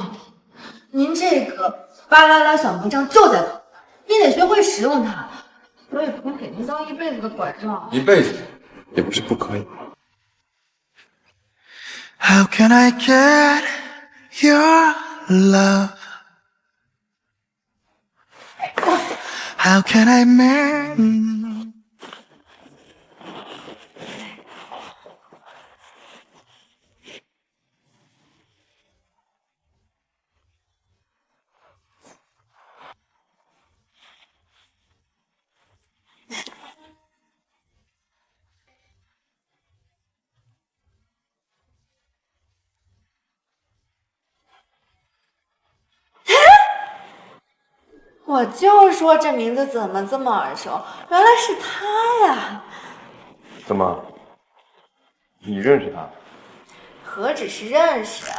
您这个巴啦啦小魔杖就在旁边，你得学会使用它。我也不能给您当一辈子的拐杖。一辈子也不是不可以。How can I get your love? How can I make? 我就说这名字怎么这么耳熟，原来是他呀！怎么？你认识他？何止是认识啊！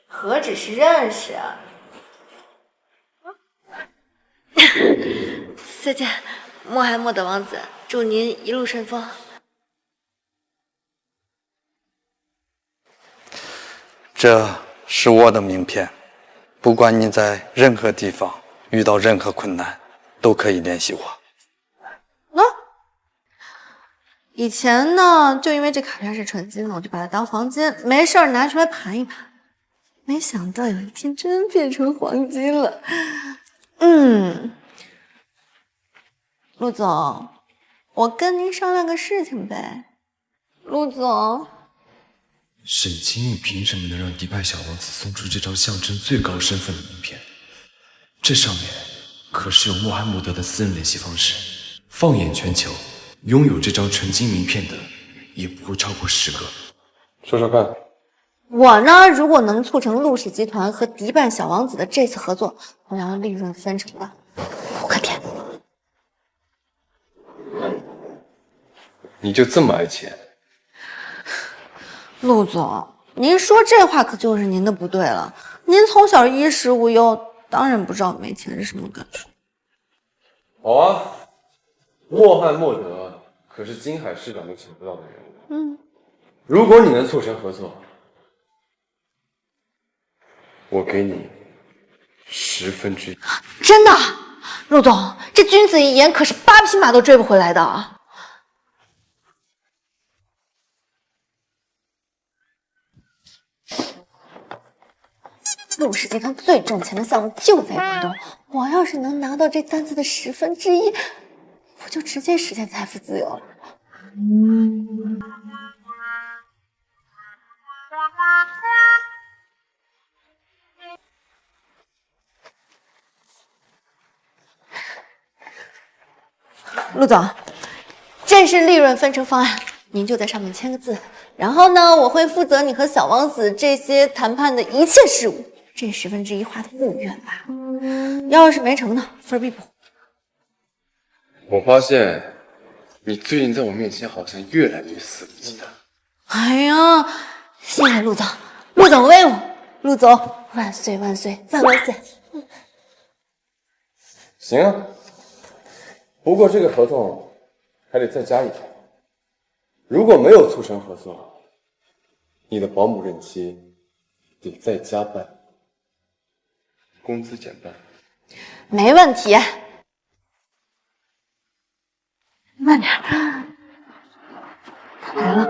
何止是认识啊！再见，穆罕默德王子，祝您一路顺风。这是我的名片，不管你在任何地方遇到任何困难，都可以联系我。以前呢，就因为这卡片是纯金的，我就把它当黄金，没事儿拿出来盘一盘。没想到有一天真变成黄金了。陆总，我跟您商量个事情呗。陆总。沈清韵凭什么能让迪拜小王子送出这张象征最高身份的名片？这上面可是有穆罕默德的私人联系方式。放眼全球，拥有这张纯金名片的也不会超过10个。说说看。我呢，如果能促成陆氏集团和迪拜小王子的这次合作，我要利润分成了5个点。你就这么爱钱？陆总，您说这话可就是您的不对了。您从小衣食无忧，当然不知道没钱是什么感受。好啊，穆罕默德可是金海市长都请不到的人物。如果你能促成合作，我给你1/10。真的，陆总，这君子一言可是8匹马都追不回来的。陆氏集团最挣钱的项目就在广东，我要是能拿到这单子的1/10，我就直接实现财富自由了。陆总，这是利润分成方案，您就在上面签个字。然后呢，我会负责你和小王子这些谈判的一切事务。这1/10花的不远吧？要是没成呢，分必补。我发现你最近在我面前好像越来越肆无忌惮。哎呀，谢谢陆总，陆总威武，陆总万岁万岁万万岁！行啊，不过这个合同还得再加一条，如果没有促成合作，你的保姆任期得再加半，工资减半。没问题。慢点，来了。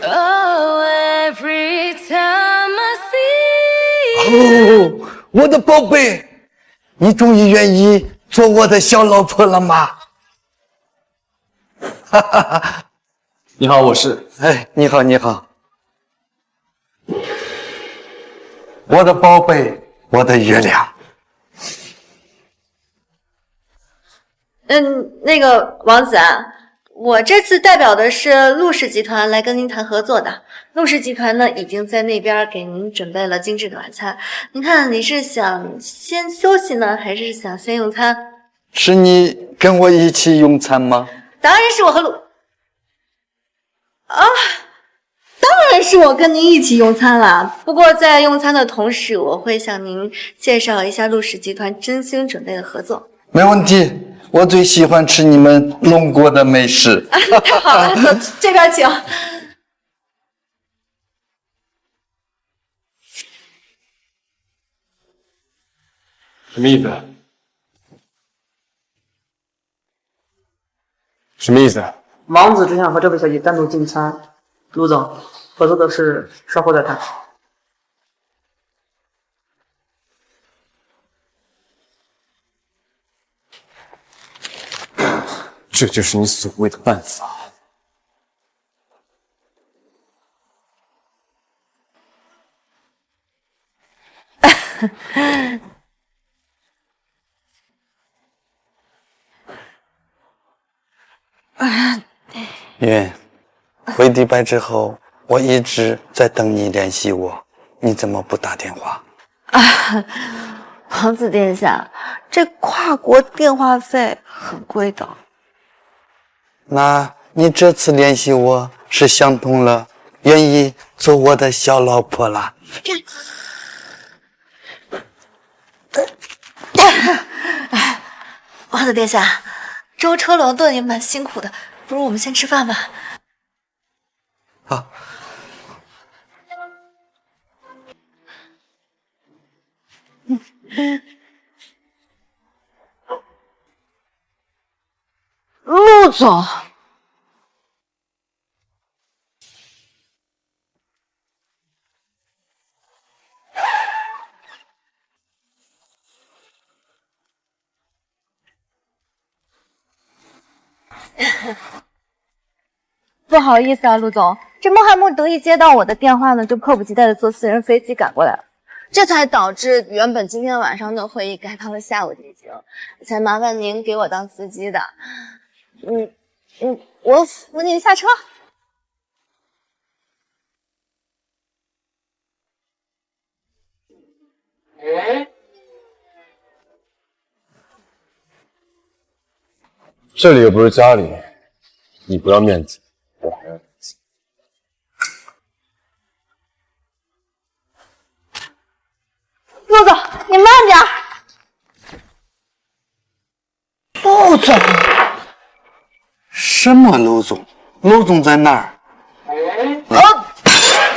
哦，我的宝贝，你终于愿意做我的小老婆了吗？哈哈哈！你好，我是……哎，你好，你好，我的宝贝，我的月亮。那个王子啊，我这次代表的是陆氏集团来跟您谈合作的。陆氏集团呢，已经在那边给您准备了精致的晚餐。您看，你是想先休息呢，还是想先用餐？是你跟我一起用餐吗？当然是我和陆……啊，当然是我跟您一起用餐了。不过在用餐的同时，我会向您介绍一下陆氏集团精心准备的合作。没问题。我最喜欢吃你们龙国的美食。太好了，走这边请。什么意思？什么意思？王子只想和这位小姐单独进餐。陆总，合作的事稍后再谈。这就是你所谓的办法。云，回迪拜之后，我一直在等你联系我，你怎么不打电话？王子殿下，这跨国电话费很贵的。那你这次联系我是想通了，愿意做我的小老婆啦？王子殿下，舟车劳顿也蛮辛苦的，不如我们先吃饭吧。好。陆总，不好意思啊，陆总，这穆罕默德一接到我的电话呢，就迫不及待的坐私人飞机赶过来了，这才导致原本今天晚上的会议改到了下午进行，才麻烦您给我当司机的。我扶您下车。这里又不是家里，你不要面子，我还要面子。陆总，你慢点。陆总？什么陆总？陆总在哪儿？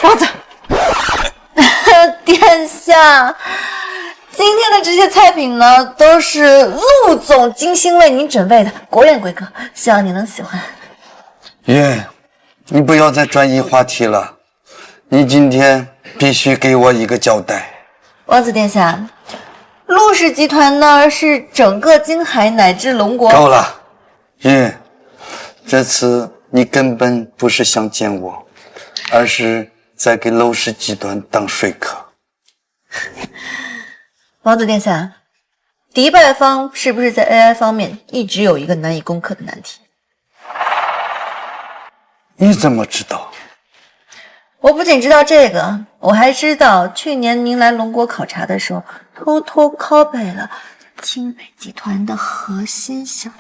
王子，殿下，今天的这些菜品呢，都是陆总精心为您准备的，国宴规格，希望你能喜欢。云，你不要再转移话题了，你今天必须给我一个交代。王子殿下，陆氏集团呢是整个金海乃至龙国。够了，云，这次你根本不是想见我，而是在给陆氏集团当说客。王子殿下，迪拜方是不是在 AI 方面一直有一个难以攻克的难题？你怎么知道？我不仅知道这个，我还知道去年您来龙国考察的时候，偷偷 copy 了清北集团的核心项目。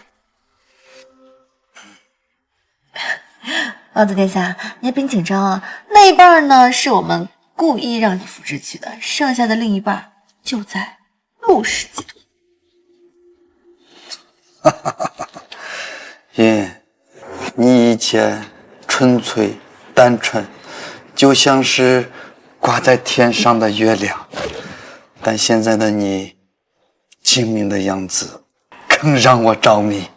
王子殿下，你也别紧张啊，那一半呢是我们故意让你复制去的，剩下的另一半就在陆氏集团。云，你以前纯粹单纯，就像是挂在天上的月亮，但现在的你精明的样子更让我着迷。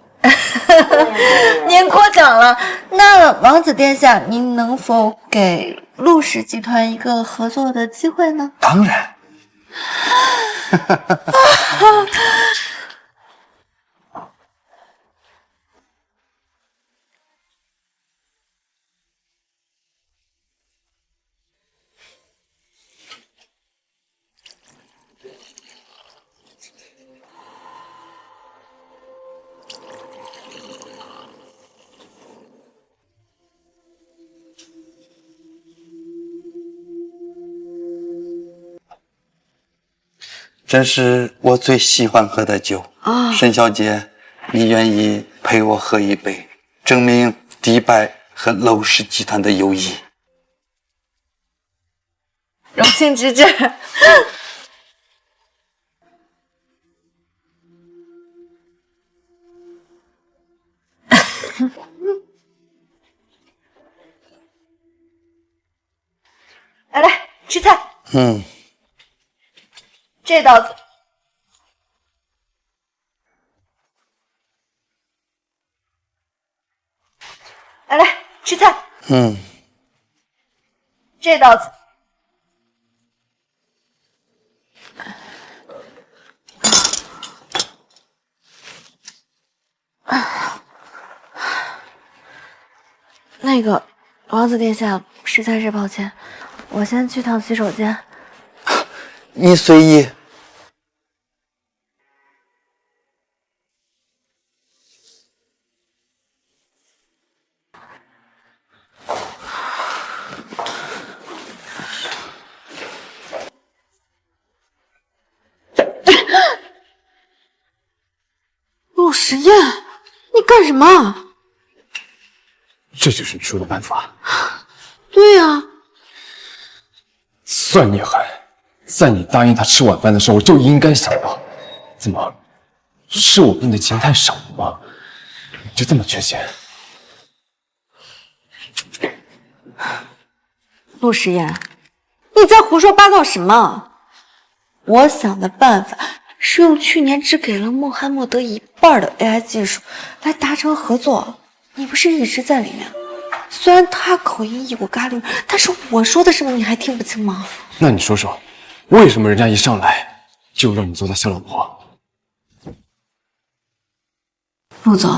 您过奖了。那王子殿下，您能否给陆氏集团一个合作的机会呢？当然。这是我最喜欢喝的酒。沈小姐，你愿意陪我喝一杯，证明迪拜和娄氏集团的友谊？荣幸之至。来，吃菜。这道子。来，吃菜。这道子。那个，王子殿下，实在是抱歉，我先去趟洗手间。你随意。陆时宴，你干什么？这就是你说的办法。对呀，算你狠，在你答应他吃晚饭的时候，我就应该想到。怎么，是我给你的钱太少了吗？你就这么缺钱？陆时宴，你在胡说八道什么？我想的办法是用去年只给了穆罕默德1半的 AI 技术来达成合作。你不是一直在里面？虽然他口音异国咖喱，但是我说的什么你还听不清吗？那你说说，为什么人家一上来就让你做他小老婆？陆总，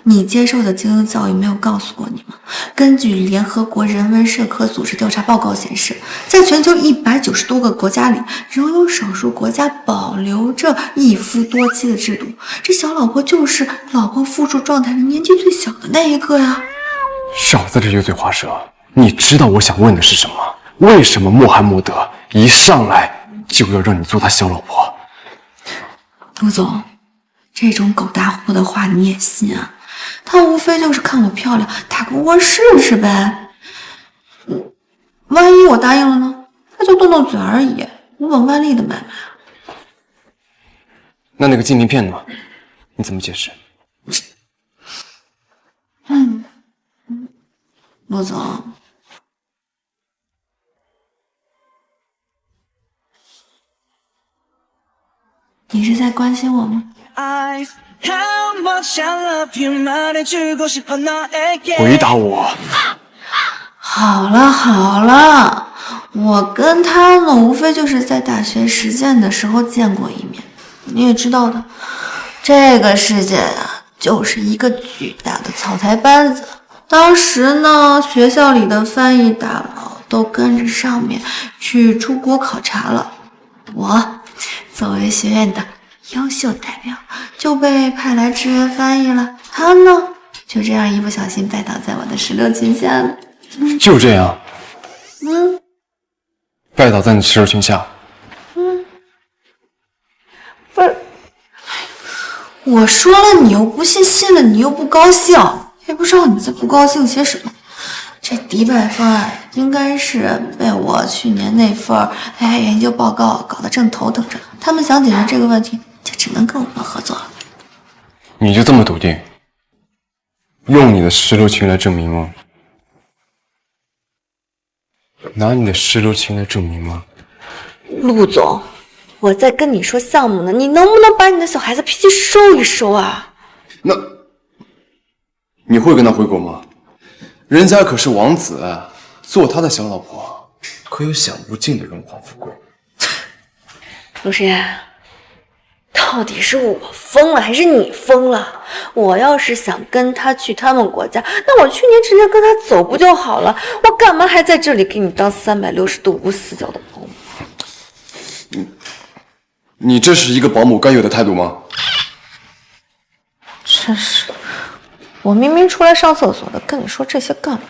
你接受的精英教育没有告诉过你吗？根据联合国人文社科组织调查报告显示，在全球190多个国家里，仍有少数国家保留着一夫多妻的制度。这小老婆就是老婆附属状态里年纪最小的那一个呀！少在这油嘴滑舌！你知道我想问的是什么？为什么穆罕默德一上来就要让你做他小老婆？陆总，这种狗大户的话你也信啊？他无非就是看我漂亮，打个窝试试呗。万一我答应了呢？那就动动嘴而已，无本万利的买卖啊。那个禁名片呢？你怎么解释？陆总，你是在关心我吗？回答我！好了好了，我跟他们无非就是在大学实践的时候见过一面。你也知道的，这个世界啊，就是一个巨大的草台班子。当时呢，学校里的翻译大佬都跟着上面去出国考察了，我作为学院的优秀代表就被派来支援翻译了。他呢，就这样一不小心拜倒在我的石榴裙下了。就这样，拜倒在你石榴裙下。不是，我说了你又不信，信了你又不高兴，也不知道你在不高兴些什么。这迪拜方案应该是被我去年那份AI 研究报告搞得正头疼着，他们想解决这个问题，就只能跟我们合作了。你就这么笃定？用你的石榴裙来证明吗？拿你的石榴裙来证明吗？陆总，我在跟你说项目呢，你能不能把你的小孩子脾气收一收啊？那你会跟他回国吗？人家可是王子，做他的小老婆可有享不尽的荣华富贵。陆时言，到底是我疯了还是你疯了？我要是想跟他去他们国家，那我去年直接跟他走不就好了？我干嘛还在这里给你当360度无死角的保姆？你这是一个保姆该有的态度吗？真是，我明明出来上厕所的，跟你说这些干嘛？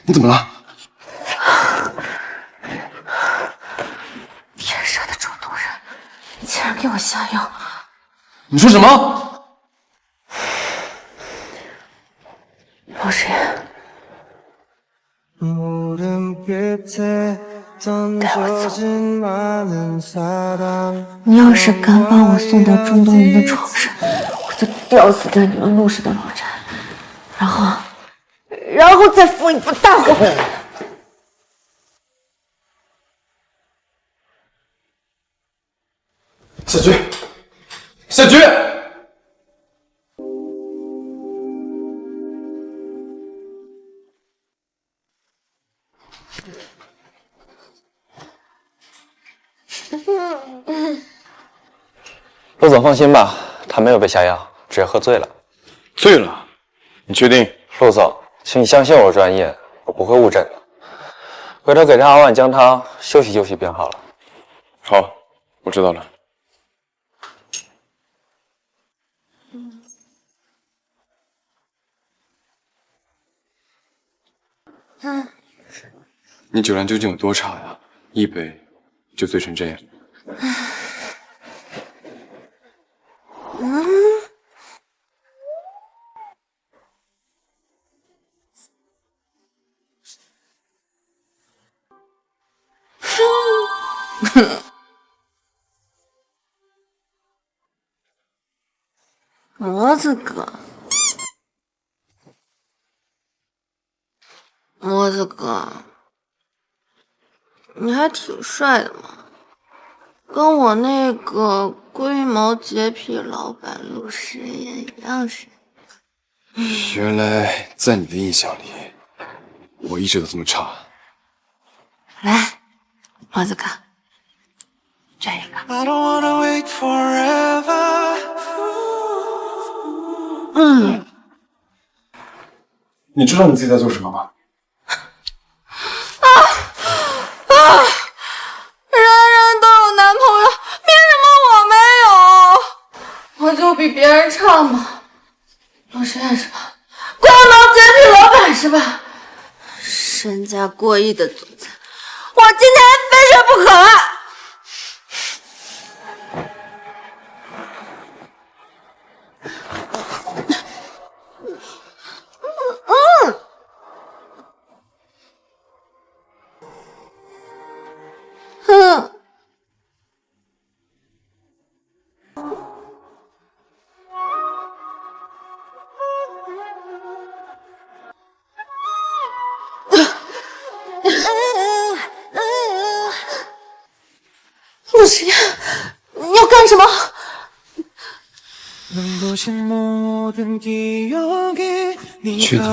你怎么了？你说什么？陆时言，带我走。你要是敢把我送到中东人的床上，我就吊死在你们陆氏的老宅，然后再付一个大火。小菊，小菊！陆总放心吧，他没有被下药，只是喝醉了。醉了？你确定？陆总，请你相信我的专业，我不会误诊的。回头给他熬碗姜汤，休息休息便好了。好，我知道了。你酒量究竟有多差呀？一杯就醉成这样。模子哥，模子哥，你还挺帅的嘛，跟我那个龟毛洁癖老板陆时言一样帅。原来在你的印象里，我一直都这么差。来，模子哥，这个。I don't wanna wait forever. 你知道你自己在做什么吗？人人都有男朋友，凭什么我没有？我就比别人差吗？陆时言是吧？龟毛洁癖老板是吧？身价过亿的总裁，我今天非学不可。陆时言，你要干什么？确定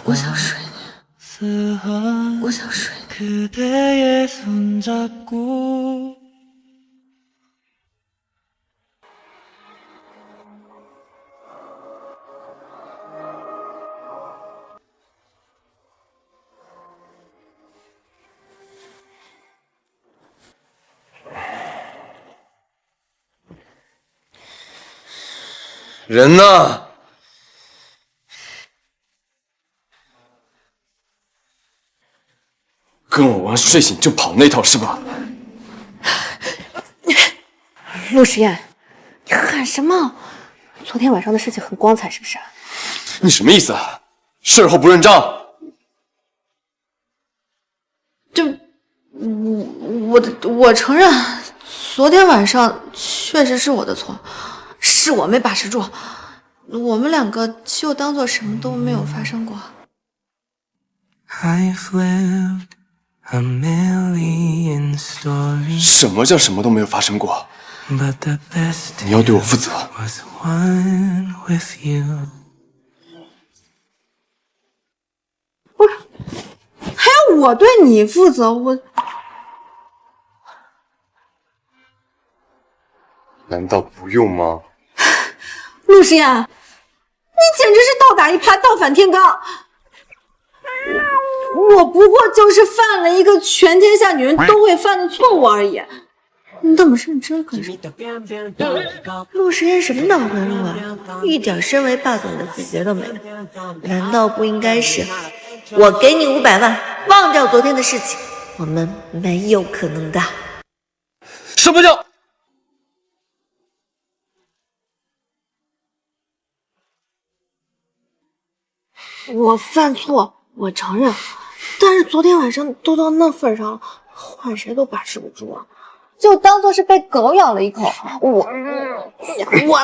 我想睡你，我想睡你。人呢？跟我玩睡醒就跑那套是吧？陆时言，你喊什么？昨天晚上的事情很光彩是不是？你什么意思啊？事后不认账？我承认，昨天晚上确实是我的错，是我没把持住，我们两个就当做什么都没有发生过。什么叫什么都没有发生过？你要对我负责。不是，还要我对你负责？难道不用吗？陆时言，你简直是倒打一耙，倒反天罡！我不过就是犯了一个全天下女人都会犯的错误而已。你那么认真干什么？陆时宴什么脑回路啊，一点身为霸总的自觉都没有。难道不应该是我给你500万，忘掉昨天的事情，我们没有可能的。什么叫？我犯错，我承认，但是昨天晚上都到那份上了，换谁都把持不住啊！就当做是被狗咬了一口，我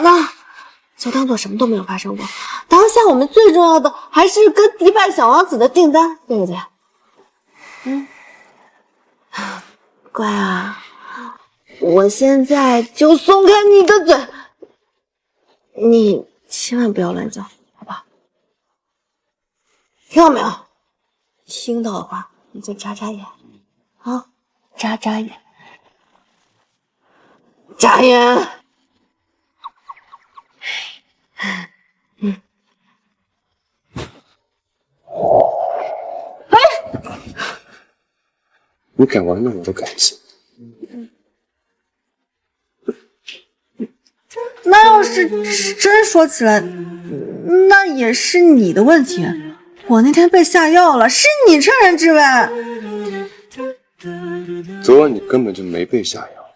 呢，就当做什么都没有发生过。当下我们最重要的还是跟迪拜小王子的订单，对不对？乖啊，我现在就松开你的嘴，你千万不要乱叫，好不好？听到没有？听到的话你就眨眨眼啊，眨眨眼，眨眼。你敢玩弄我的感情？那要是真说起来，那也是你的问题。我那天被下药了，是你趁人之危。昨晚你根本就没被下药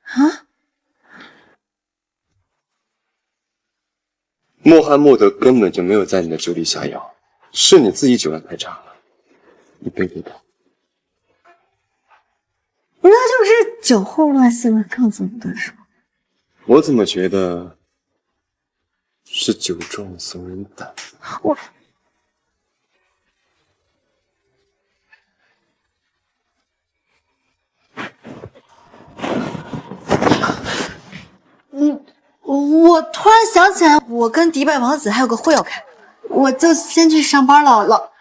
啊！穆罕默德根本就没有在你的酒里下药，是你自己酒量太差了。你背不懂。那就是酒后乱性了，更怎么的说？我怎么觉得是酒壮怂人胆？我突然想起来，我跟迪拜王子还有个会要开，我就先去上班了。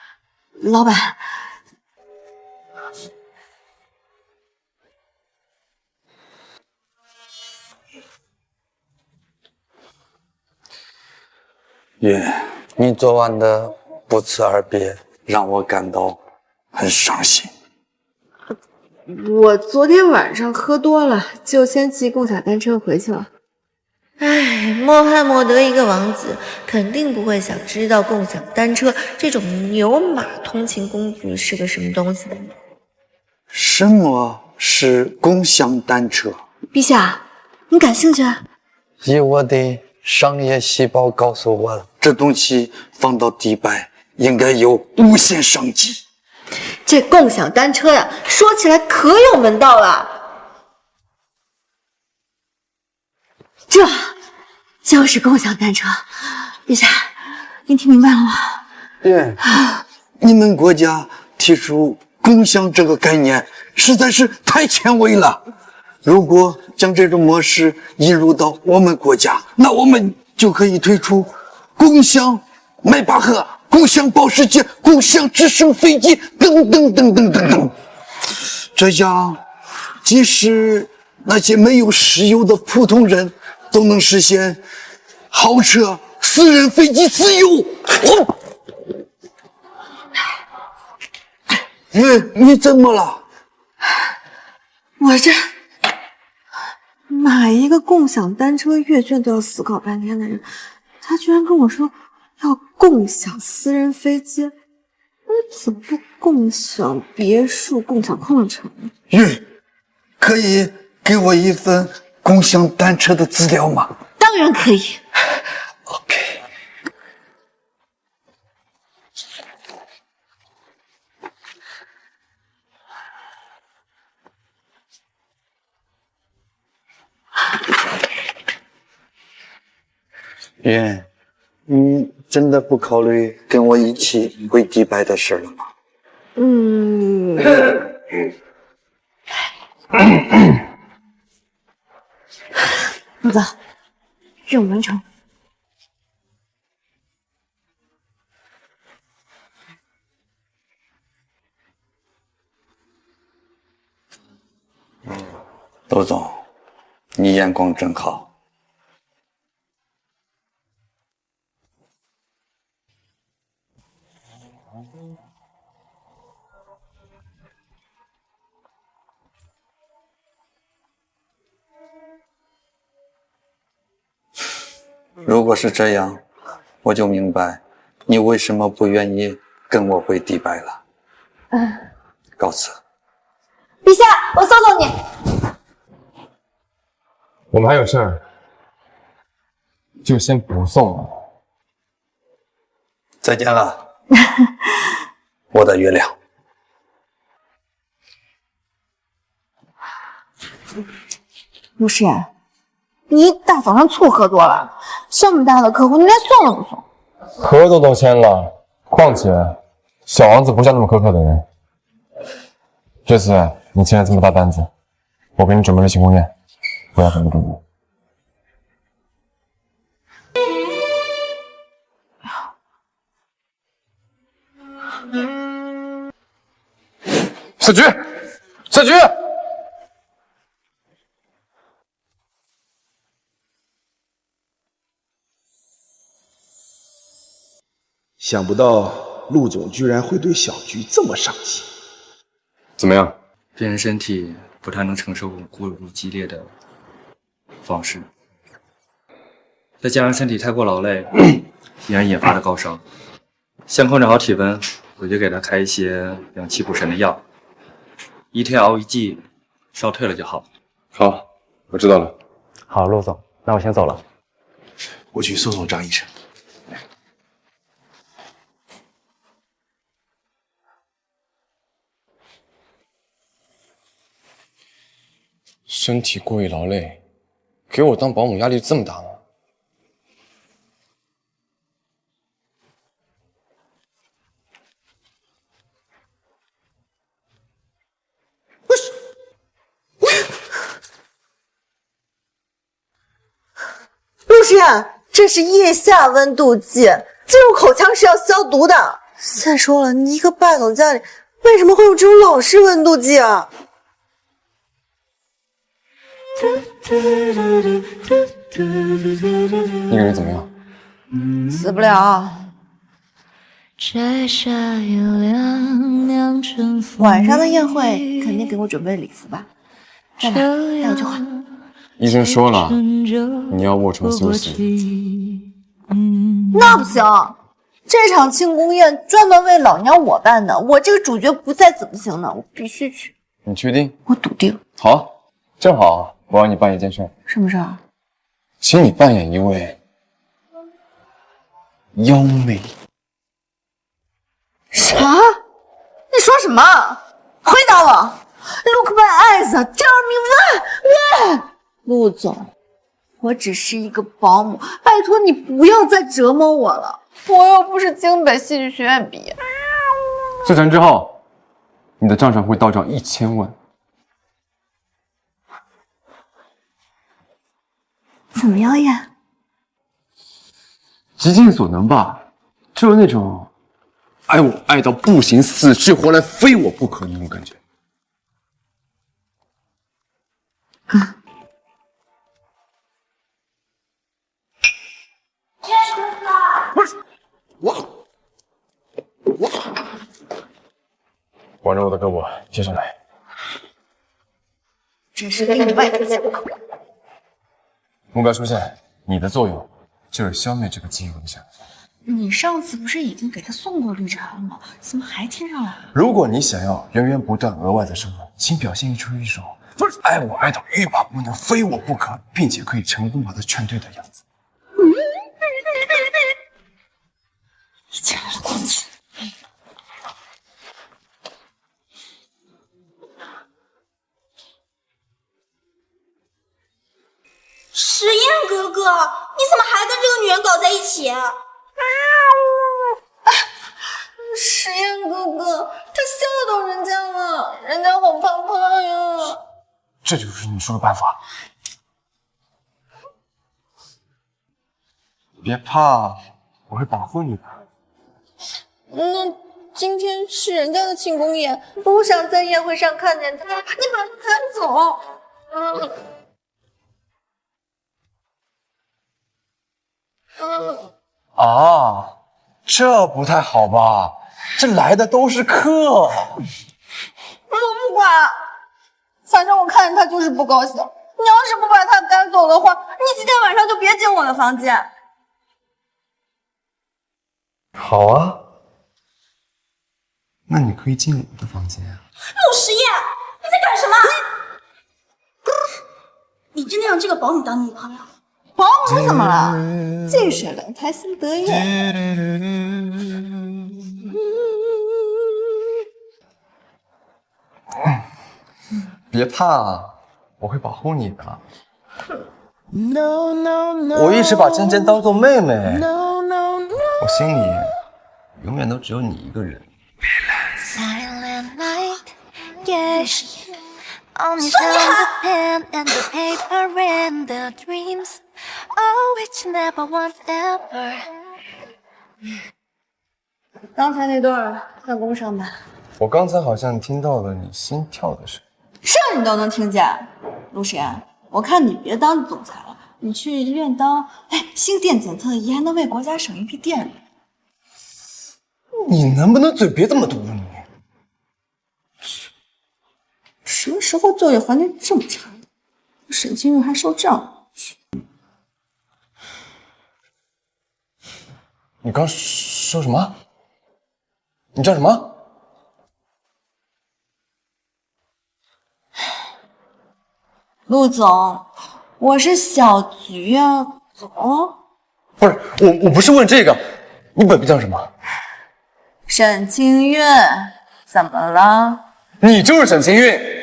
老板，月，你昨晚的不辞而别让我感到很伤心。我昨天晚上喝多了，就先骑共享单车回去了。唉，穆罕默德一个王子肯定不会想知道共享单车这种牛马通勤工具是个什么东西的。什么是共享单车？陛下，你感兴趣啊？以我的商业细胞告诉我，这东西放到迪拜应该有无限商机。这共享单车呀，说起来可有门道了。这就是共享单车，陛下，您听明白了吗？对，你们国家提出共享这个概念实在是太前卫了。如果将这种模式引入到我们国家，那我们就可以推出共享迈巴赫、共享保时捷、共享直升飞机等等等等等等。这样，即使那些没有石油的普通人都能实现豪车、私人飞机自由。你怎么了？我这买一个共享单车阅卷都要思考半天的人，他居然跟我说要共享私人飞机，那怎么不共享别墅、共享矿场呢？可以给我一份共享单车的资料吗？当然可以。OK。云，你真的不考虑跟我一起回迪拜的事了吗？陆总，任务完成。陆总，你眼光真好。如果是这样，我就明白你为什么不愿意跟我回迪拜了。告辞。陛下，我送送你。我们还有事儿，就先不送了。再见了，我的月亮。陆诗言，你一大早上醋喝多了，这么大的客户你连送都不送。合同都签了，况且小王子不像那么苛刻的人。这次你签了这么大单子，我给你准备了庆功宴，不要准备重点。小菊，小菊！想不到陆总居然会对小菊这么上心。怎么样？病人身体不太能承受过于激烈的方式，再加上身体太过劳累，必然引发的高烧。先控制好体温，我就给他开一些养气补神的药，1天熬1剂，烧退了就好。好，我知道了。好，陆总，那我先走了。我去送送张医生。身体过于劳累，给我当保姆压力这么大吗？陆诗言，这是腋下温度计，进入口腔是要消毒的。再说了，你一个霸总家里为什么会有这种老式温度计啊？你感觉怎么样？死不了。晚上的宴会肯定给我准备礼服吧？在哪？带我去换。医生说了，你要卧床休息。那不行，这场庆功宴专门为老娘我办的，我这个主角不在怎么行呢？我必须去。你确定？我笃定。好，正好我让你扮演一件事。什么事儿？请你扮演一位妖媚。啥？你说什么？回答我 ！Look my eyes, tell me why？ 陆总，我只是一个保姆，拜托你不要再折磨我了。我又不是京北戏剧学院毕业。事成之后，你的账上会到账1000万。怎么样呀？极尽所能吧，就是那种爱我爱到不行，死去活来，非我不可那种感觉。挽着我的胳膊，接上来。这是另外的结果。目标出现，你的作用就是消灭这个金融项。你上次不是已经给他送过绿茶了吗？怎么还贴上来了？如果你想要源源不断额外的收入，请表现出一种爱我爱到欲罢不能、非我不可，并且可以成功把他劝退的样子。你竟然是公子！石燕哥哥，你怎么还跟这个女人搞在一起？石燕哥哥，他吓到人家了，人家好怕怕呀。这就是你说的办法。别怕，我会保护你的。那今天是人家的庆功宴，不想在宴会上看见他，你把他赶走。啊，这不太好吧？这来的都是客。我不管，反正我看见他就是不高兴。你要是不把他赶走的话，你今天晚上就别进我的房间。好啊，那你可以进我的房间啊。陆时夜，你在干什么？你真的让这个保姆当女朋友？保姆怎么了？近水楼台先得月。别怕，我会保护你的。我一直把珍珍当做妹妹，我心里永远都只有你一个人。Silent night, yes. Only 孙雅 the pen and the paper and the dreams. Oh, which never want ever. 刚才那段算工伤吧？我刚才好像听到了你心跳的声音。这你都能听见？陆时言，我看你别当总裁了，你去医院当心电检测仪，还能为国家省一批电。你能不能嘴别这么毒你？什么时候就业环境这么差？沈清玉还受这样的委屈？你刚说什么？你叫什么？陆总，我是小菊啊，总。不是我不是问这个，你本名叫什么？沈清玉，怎么了？你就是沈清玉。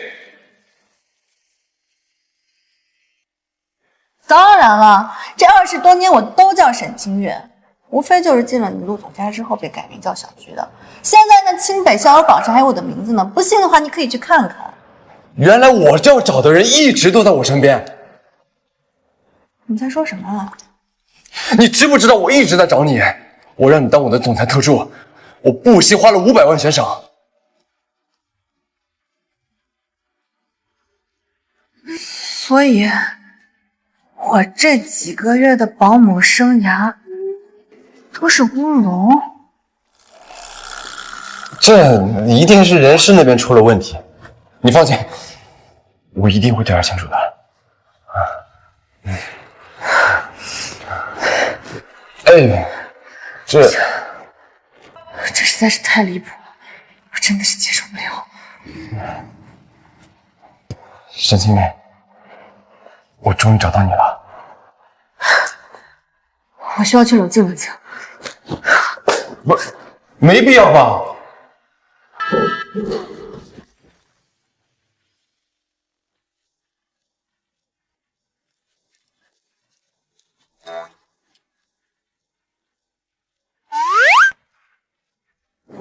当然了，这20多年我都叫沈清玉，无非就是进了你陆总家之后被改名叫小菊的。现在那清北校友榜上还有我的名字呢，不信的话你可以去看看。原来我要找的人一直都在我身边。你在说什么啊？你知不知道我一直在找你？我让你当我的总裁特助，我不惜花了500万悬赏。所以，我这几个月的保姆生涯都是乌龙。这一定是人事那边出了问题，你放心，我一定会调查清楚的。这实在是太离谱了，我真的是接受不了。沈清玉，我终于找到你了。我需要去冷静冷静。不，没必要吧？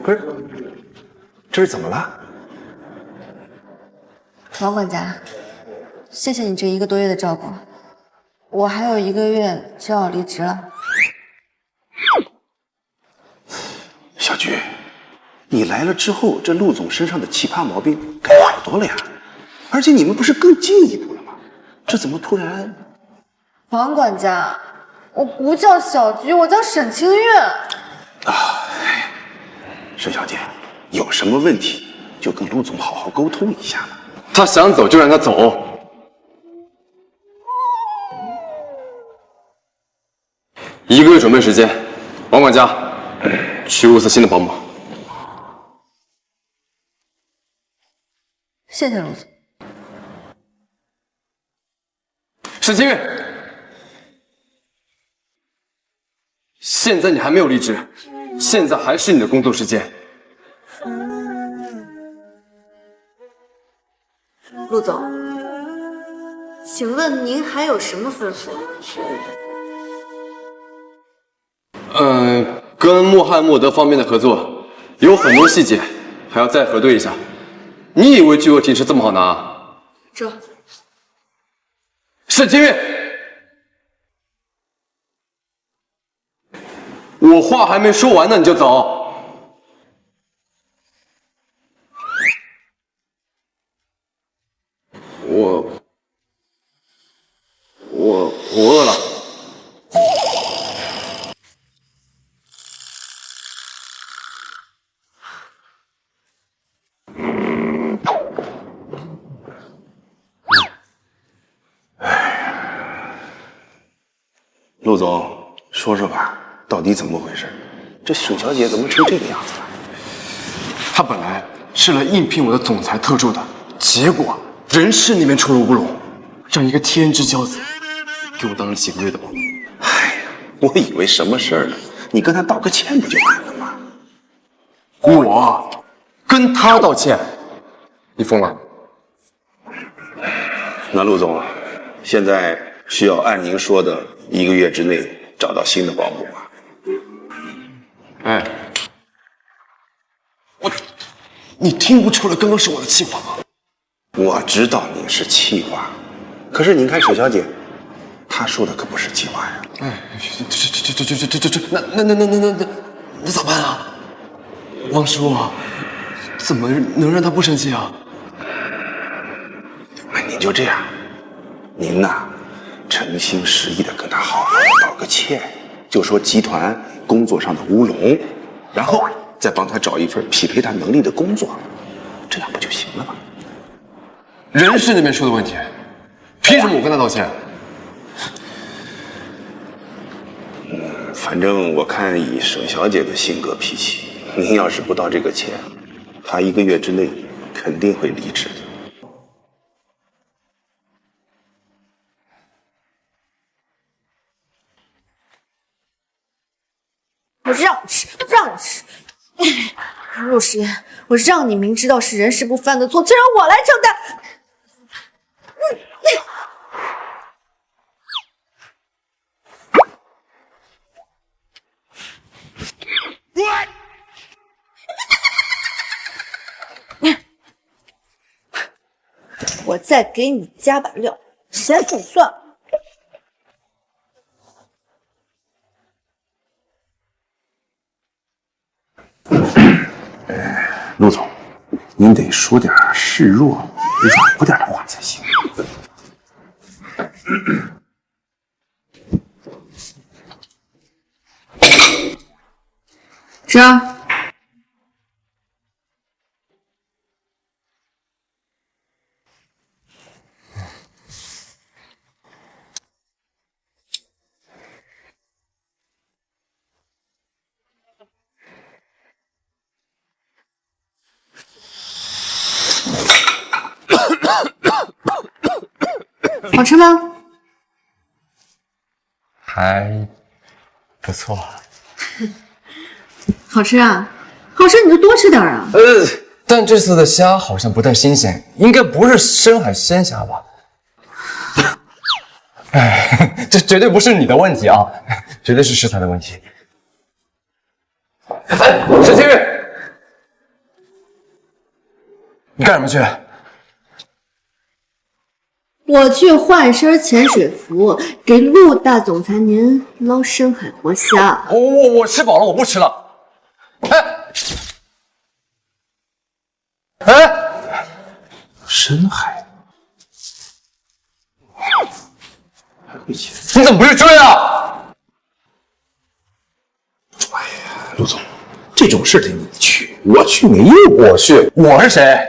不是，这是怎么了？王管家，谢谢你这1个多月的照顾，我还有1个月就要离职了。小菊，你来了之后，这陆总身上的奇葩毛病改好多了呀，而且你们不是更进一步了吗？这怎么突然？王管家，我不叫小菊，我叫沈清玉。沈小姐，有什么问题就跟陆总好好沟通一下嘛。他想走就让他走。1个月准备时间，王管家，去物色新的保姆。谢谢陆总。沈清玉，现在你还没有离职，现在还是你的工作时间。陆总，请问您还有什么吩咐？跟穆罕默德方面的合作有很多细节，还要再核对一下。你以为聚合体是这么好拿？这，沈清玉，我话还没说完呢，你就走。我饿了。陆总，说说吧，到底怎么回事？这沈小姐怎么成这个样子了？她本来是来应聘我的总裁特助的，结果人事那边出了乌龙，让一个天之骄子给我当了几个月的保姆。我以为什么事儿呢？你跟她道个歉不就完了吗？我跟她道歉？你疯了？那陆总，现在需要按您说的1个月之内找到新的保姆吧？哎，你听不出来刚刚是我的气话吗？我知道您是气话，可是您看沈小姐，她说的可不是气话呀。哎，那咋办啊？王师傅，怎么能让她不生气啊？那您就这样，您呐，诚心实意的跟她好好道个歉，就说集团工作上的乌龙，然后再帮她找一份匹配她能力的工作，这样不就行了吗？人事那边出的问题，凭什么我跟她道歉？反正我看以沈小姐的性格脾气，您要是不道这个歉，她1个月之内肯定会离职的。我让你吃，让你吃。陆时言，我让你明知道是人事部犯的错，就让我来承担。我再给你加把料，嫌腐算了。陆总，您得说点示弱、软乎点的话才行。是啊。好吃吗？还不错。好吃啊，好吃你就多吃点啊。但这次的虾好像不太新鲜，应该不是深海鲜虾吧？哎，这绝对不是你的问题啊，绝对是食材的问题。哎，沈清玉，你干什么去？我去换身潜水服，给陆大总裁您捞深海活虾。我吃饱了，我不吃了。哎，深海，还会潜？你怎么不去追啊？哎呀，陆总，这种事得你去，我去没用。我去，我是谁？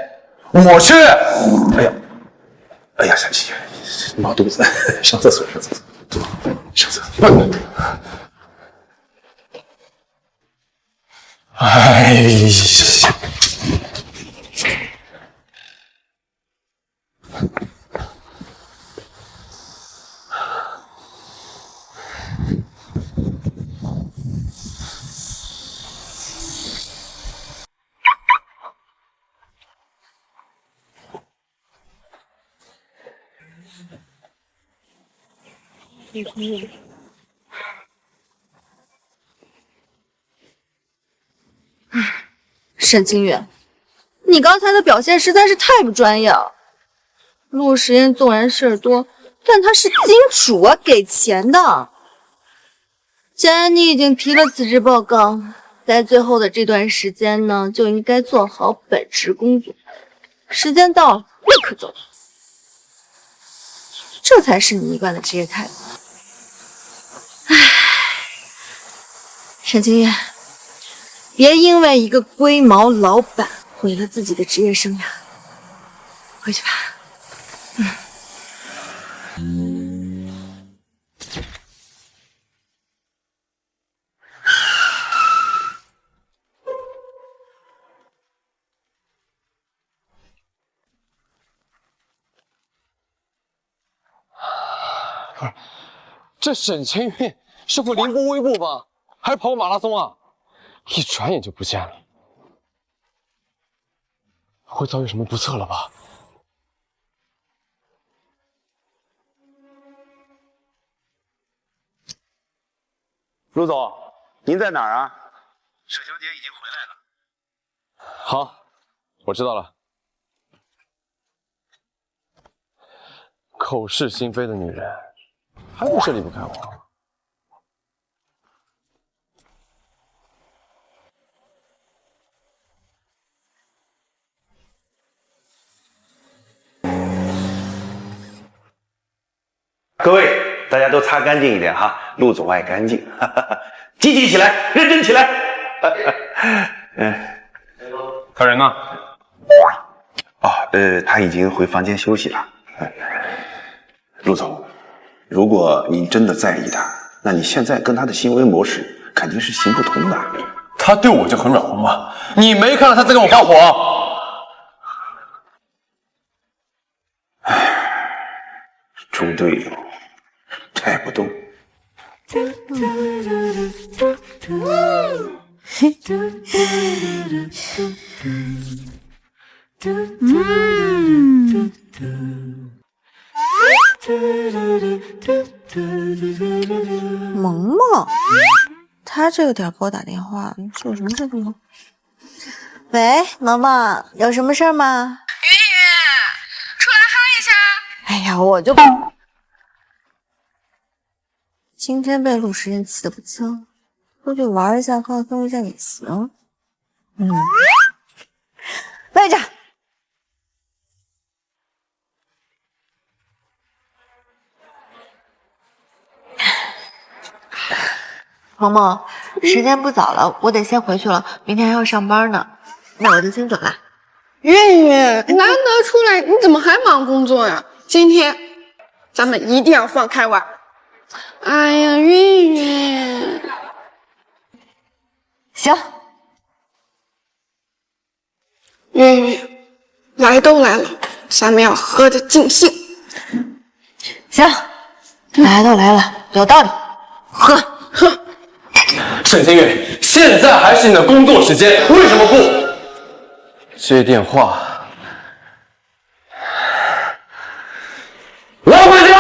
我去。哎呀，小七，闹肚子，上厕所，上厕所，上厕所。哎呀！沈清远，你刚才的表现实在是太不专业了。陆时言纵然事儿多，但他是金主啊，给钱的。既然你已经提了辞职报告，在最后的这段时间呢，就应该做好本职工作。时间到了，立刻走。这才是你一贯的职业态度。唉，沈清月，别因为一个龟毛老板毁了自己的职业生涯。回去吧。这沈清韵是会凌波微步吗？还是跑过马拉松啊？一转眼就不见了，会遭遇什么不测了吧？陆总，您在哪儿啊？沈小姐已经回来了。好，我知道了。口是心非的女人，还不是离不开我。各位，大家都擦干净一点哈，陆总爱干净，积极起来，认真起来。他人呢？哦，他已经回房间休息了。陆总，如果你真的在意他，那你现在跟他的行为模式肯定是行不通的。他对我就很软红吗？你没看到他在跟我发火？猪队友，带不动。萌萌，他这个点给我打电话是有什么事情吗？喂，萌萌，有什么事吗？云云，出来嗨一下！哎呀，我就今天被陆时宴气得不轻，出去玩一下，放松一下也行。位着。萌萌，时间不早了，我得先回去了，明天还要上班呢，那我就先走了。云云，难得出来，你怎么还忙工作呀？今天咱们一定要放开玩。哎呀，云云，行。云云，来都来了，咱们要喝得尽兴。行，来都来了，有道理，喝。沈清韵，现在还是你的工作时间，为什么不接电话？我回家。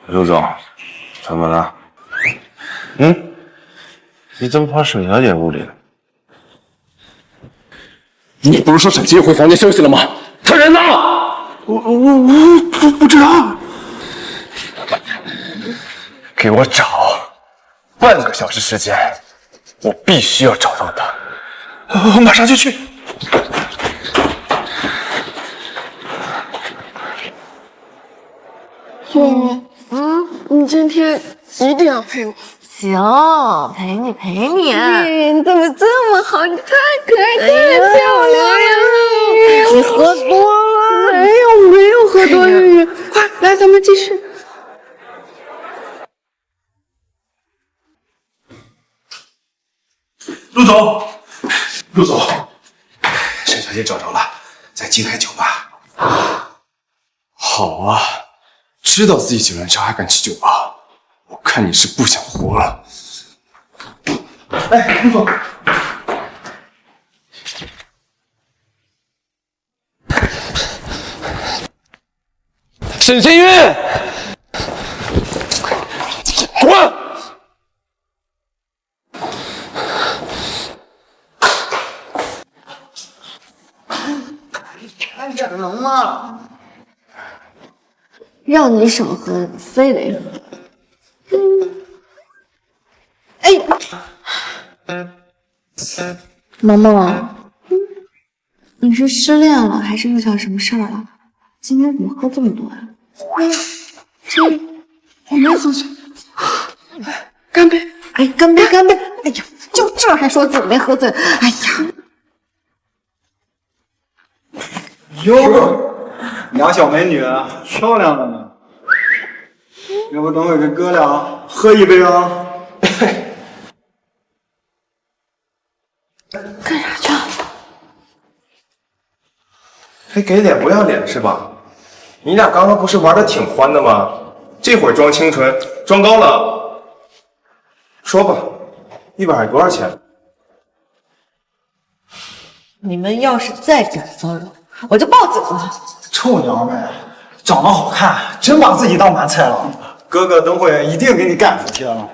陆总，怎么了？你怎么跑沈小姐屋里了？你不是说沈清韵回房间休息了吗？他人呢？我不知道。给我找，半个小时时间，我必须要找到他。我马上就去。云云，你今天一定要陪我。行，陪你陪你。云，你怎么这么好？你太可爱，太漂亮了。你喝多了？没有喝多。云云，快来，咱们继续。陆总，沈小姐找着了，在金海酒吧。好啊，知道自己酒量差还敢去酒吧，我看你是不想活了。哎，陆总。沈清韵，滚！看点能吗？让你少喝，非得喝。萌萌，你是失恋了，还是遇到什么事儿了？今天怎么喝这么多呀？我没喝醉。干杯！哎，干杯，干杯！哎呀，就这还说自己没喝醉？哎呀！哟，俩小美女，漂亮的呢。要不等会给哥俩喝一杯啊？干啥去？还给脸不要脸是吧？你俩刚刚不是玩的挺欢的吗？这会儿装清纯，装高冷。说吧，一晚上多少钱？你们要是再敢骚扰，我就报警了。臭娘们，长得好看，真把自己当盘菜了。哥哥等会一定给你干服去了。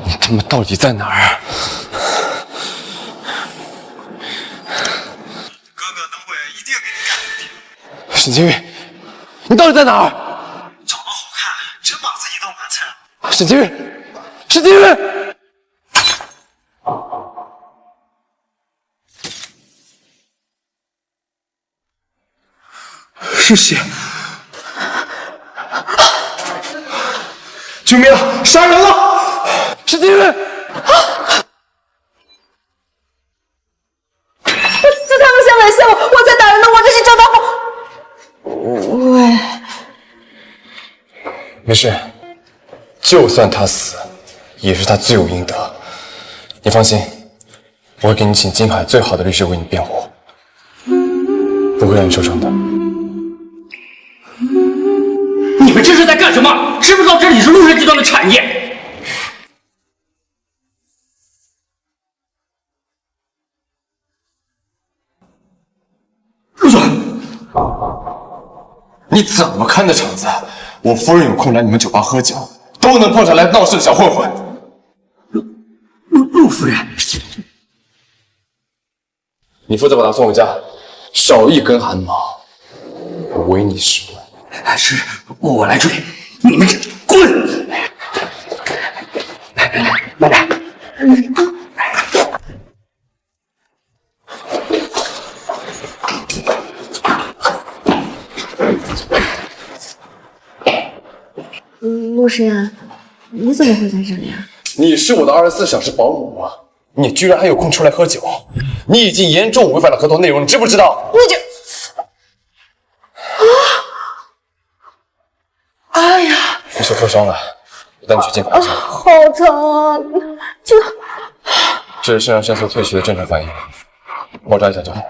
你他妈到底在哪儿？哥哥等会一定给你干服去。沈清玉，你到底在哪儿？长得好看，真把自己当盘菜了。沈清玉，沈清玉！是血！救命啊！杀人了！沈清玉！是他们先猥亵我，我才打人的，我这是正当防。喂，没事，就算他死，也是他罪有应得。你放心，我会给你请金海最好的律师为你辩护，不会让你受伤的。你们这是在干什么？知不知道这里是陆氏集团的产业？陆总，你怎么看的场子？我夫人有空来你们酒吧喝酒，都能碰上来闹事的小混混。陆夫人，你负责把他送回家，少一根汗毛，我唯你是问。是我来追，你们这滚！慢点。陆诗言，你怎么会在这里啊？你是我的24小时保姆啊！你居然还有空出来喝酒，你已经严重违反了合同内容，你知不知道？你这……哎呀！你手受伤了，我带你去健康室。好疼啊！这是肾上腺素褪去的正常反应，包扎一下就好了。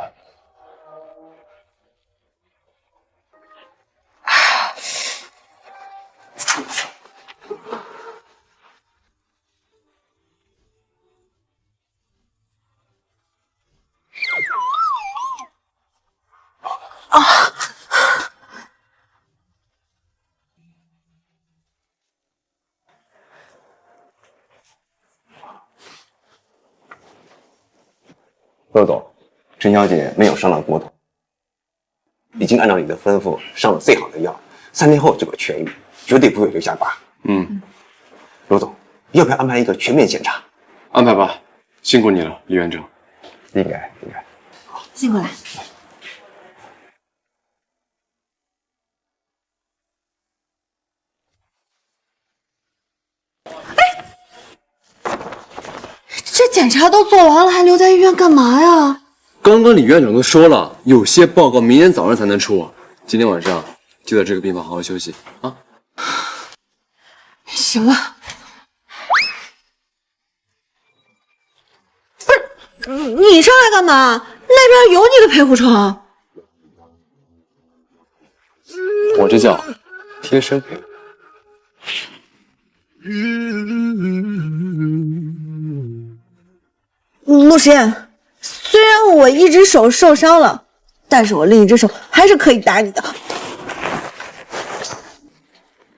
陆总，陈小姐没有伤到骨头，已经按照你的吩咐上了最好的药，3天后就会痊愈，绝对不会留下疤。陆总，要不要安排一个全面检查？安排吧，辛苦你了，李元正。应该。辛苦了。这检查都做完了，还留在医院干嘛呀？刚刚李院长都说了，有些报告明天早上才能出，今天晚上就在这个病房好好休息啊。行了，不是你上来干嘛？那边有你的陪护床。我这叫贴身陪。陆实验，虽然我一只手受伤了，但是我另一只手还是可以打你的。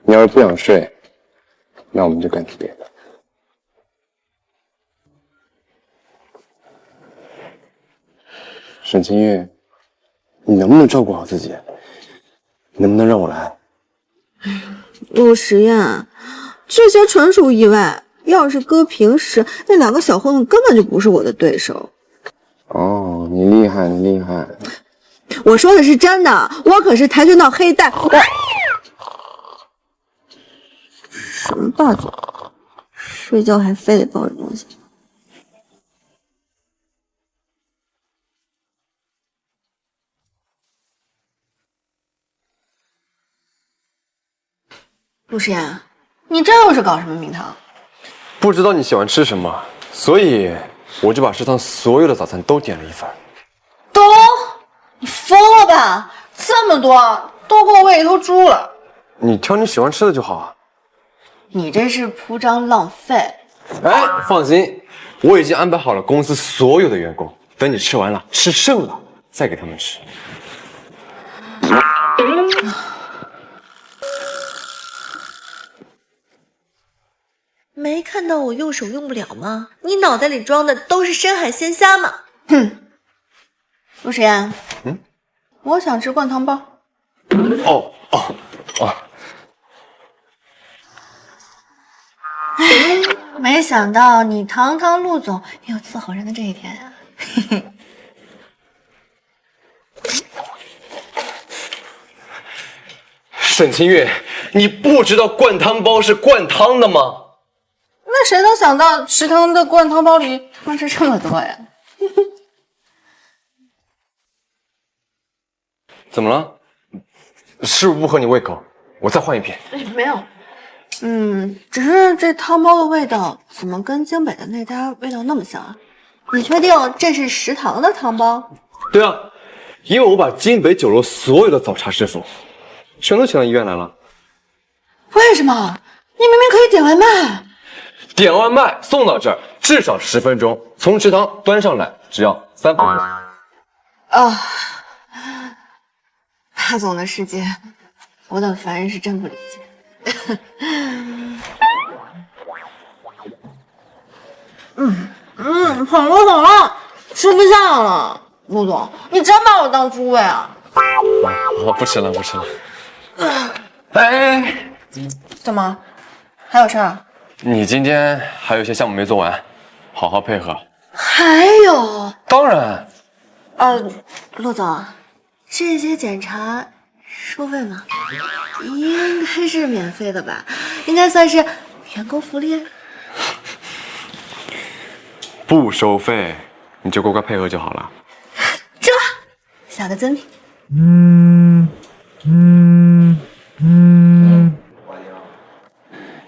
你要是不想睡，那我们就干点别的。沈清玉，你能不能照顾好自己？能不能让我来？陆实验，这些纯属意外。要是搁平时，那2个小混混根本就不是我的对手。哦，你厉害，你厉害。我说的是真的，我可是跆拳道黑带。什么霸总？睡觉还非得抱着东西。陆实验，你这又是搞什么名堂？不知道你喜欢吃什么，所以我就把食堂所有的早餐都点了一份。都呀，这么多都够喂一头猪了。你挑你喜欢吃的就好啊。你这是铺张浪费。哎，放心，我已经安排好了公司所有的员工，等你吃完了，吃剩了再给他们吃。没看到我右手用不了吗？你脑袋里装的都是深海鲜虾吗？哼，陆时言，我想吃灌汤包。哦。没想到你堂堂陆总也有伺候人的这一天呀、沈清月，你不知道灌汤包是灌汤的吗？那谁能想到食堂的灌汤包里汤汁这么多呀？怎么了？是不是不合你胃口？我再换一瓶。没有，只是这汤包的味道怎么跟京北的那家味道那么像啊？你确定这是食堂的汤包？对啊，因为我把京北酒楼所有的早茶师傅全都请到医院来了。为什么？你明明可以点外卖。点外卖送到这儿至少10分钟，从食堂端上来只要3分钟。啊，霸总的世界，我等凡人是真不理解。好了，吃不下了。陆总，你真把我当猪喂啊？不吃了。哎，怎么？还有事儿？你今天还有一些项目没做完，好好配合。还有？当然。陆总，这些检查收费吗？应该是免费的吧？应该算是员工福利。不收费，你就乖乖配合就好了。这小的赠品。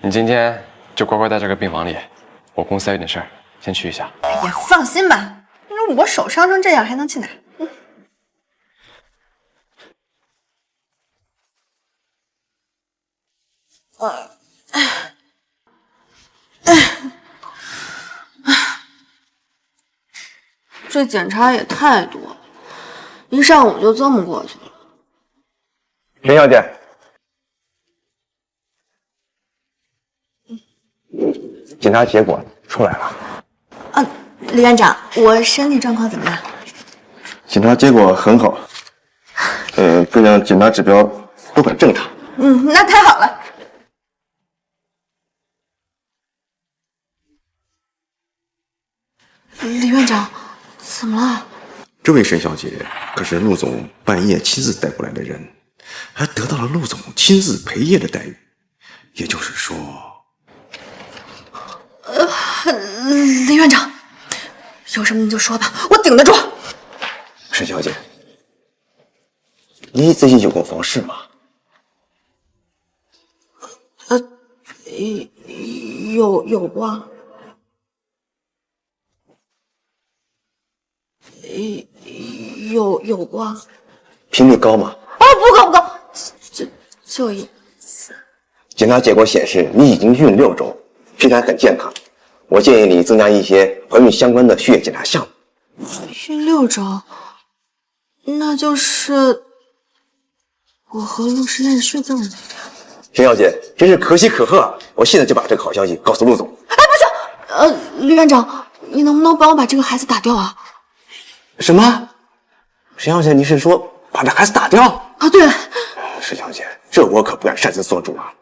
你今天就乖乖待这个病房里，我公司还有点事儿，先去一下。哎呀，放心吧，我手伤成这样还能去哪？这检查也太多了，一上午就这么过去了。陈小姐，检查结果出来了。李院长，我身体状况怎么样？检查结果很好，各项检查指标都很正常。那太好了。李院长，怎么了？这位沈小姐可是陆总半夜亲自带过来的人，还得到了陆总亲自陪夜的待遇。也就是说，李院长，有什么你就说吧，我顶得住。沈小姐，你最近有过房事吗？有过。有过。频率高吗？不高，就一次。检查结果显示你已经孕6周，身材很健康。我建议你增加一些怀孕相关的血液检查项目。孕6周，那就是我和陆时燕睡觉的那天。沈小姐，真是可喜可贺啊！我现在就把这个好消息告诉陆总。不行，李院长，你能不能帮我把这个孩子打掉啊？什么？沈小姐，你是说把这孩子打掉？啊，对。沈小姐，这我可不敢擅自做主啊，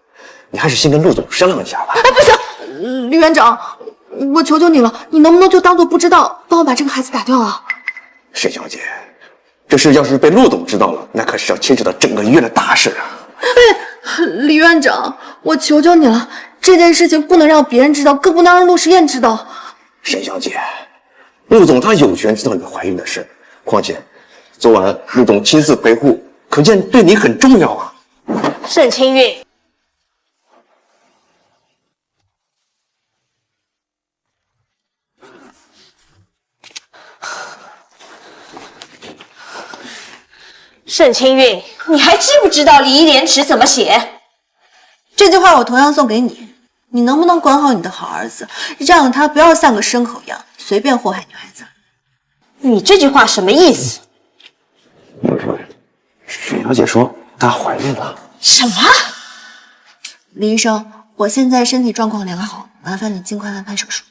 你还是先跟陆总商量一下吧。不行，李院长，我求求你了，你能不能就当做不知道，帮我把这个孩子打掉啊？沈小姐，这事要是被陆总知道了，那可是要牵扯到整个医院的大事啊。李院长，我求求你了，这件事情不能让别人知道，更不能让陆时燕知道。沈小姐，陆总他有权知道你怀孕的事，况且昨晚陆总亲自陪护，可见对你很重要啊。沈清月，盛清韵，你还知不知道礼义廉耻怎么写？这句话我同样送给你，你能不能管好你的好儿子，让他不要像个牲口一样随便祸害女孩子？你这句话什么意思？沈小姐说她怀孕了。什么？李医生，我现在身体状况良好，麻烦你尽快安排手术。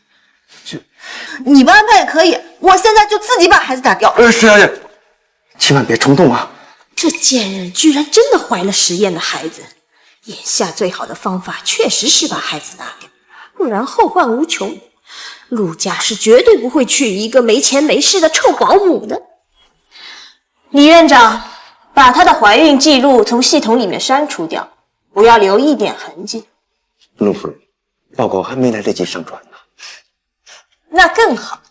你不安排也可以，我现在就自己把孩子打掉。沈小姐，千万别冲动啊！这贱人居然真的怀了实验的孩子，眼下最好的方法确实是把孩子拿掉，不然后患无穷。陆家是绝对不会娶一个没钱没势的臭保姆的。李院长，把她的怀孕记录从系统里面删除掉，不要留一点痕迹。陆夫人，报告还没来得及上传呢。那更好。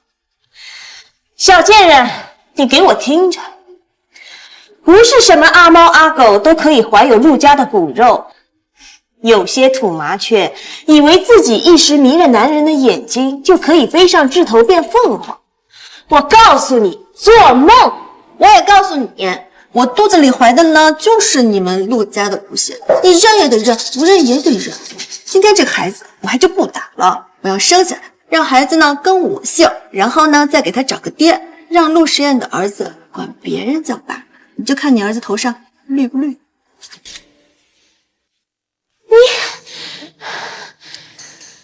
小贱人，你给我听着，不是什么阿猫阿狗都可以怀有陆家的骨肉。有些土麻雀以为自己一时迷了男人的眼睛，就可以飞上枝头变凤凰。我告诉你，做梦！我也告诉你，我肚子里怀的呢，就是你们陆家的骨血，你认也得认，不认也得认。今天这个孩子，我还就不打了，我要生下来，让孩子呢跟我姓，然后呢再给他找个爹，让陆实验的儿子管别人叫爸，你就看你儿子头上绿不绿。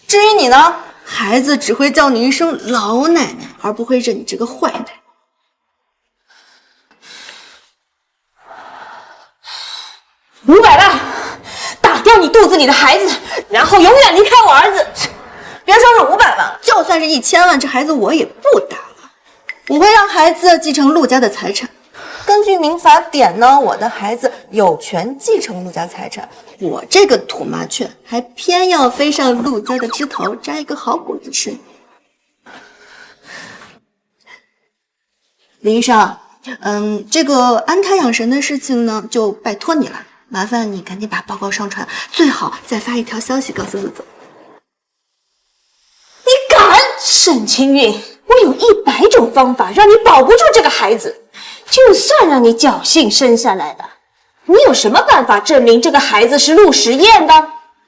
至于你呢，孩子只会叫你一声老奶奶，而不会认你这个坏奶奶。500万，打掉你肚子里的孩子，然后永远离开我儿子。别说是500万，就算是1000万，这孩子我也不打了。我会让孩子继承陆家的财产。根据民法典呢，我的孩子有权继承陆家财产。我这个土麻雀还偏要飞上陆家的枝头，摘一个好果子吃。林医生，这个安胎养神的事情呢，就拜托你了，麻烦你赶紧把报告上传，最好再发一条消息告诉陆总。你敢？沈清韵，我有100种方法让你保不住这个孩子。就算让你侥幸生下来了，你有什么办法证明这个孩子是陆实验的？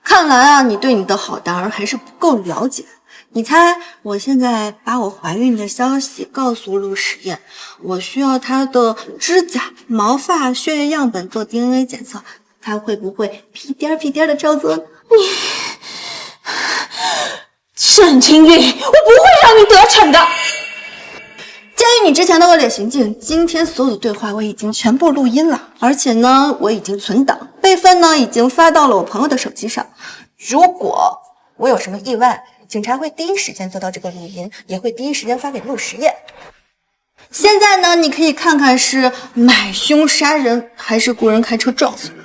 看来啊，你对你的好大儿还是不够了解。你猜，我现在把我怀孕的消息告诉陆实验，我需要他的指甲、毛发、血液样本做 DNA 检测，他会不会屁颠儿屁颠儿的照做呢？你，沈清韵，我不会让你得逞的。鉴于你之前的恶劣行径，今天所有的对话我已经全部录音了，而且呢，我已经存档，备份呢已经发到了我朋友的手机上。如果我有什么意外，警察会第一时间做到这个录音，也会第一时间发给陆实验。现在呢，你可以看看是买凶杀人，还是雇人开车撞死人。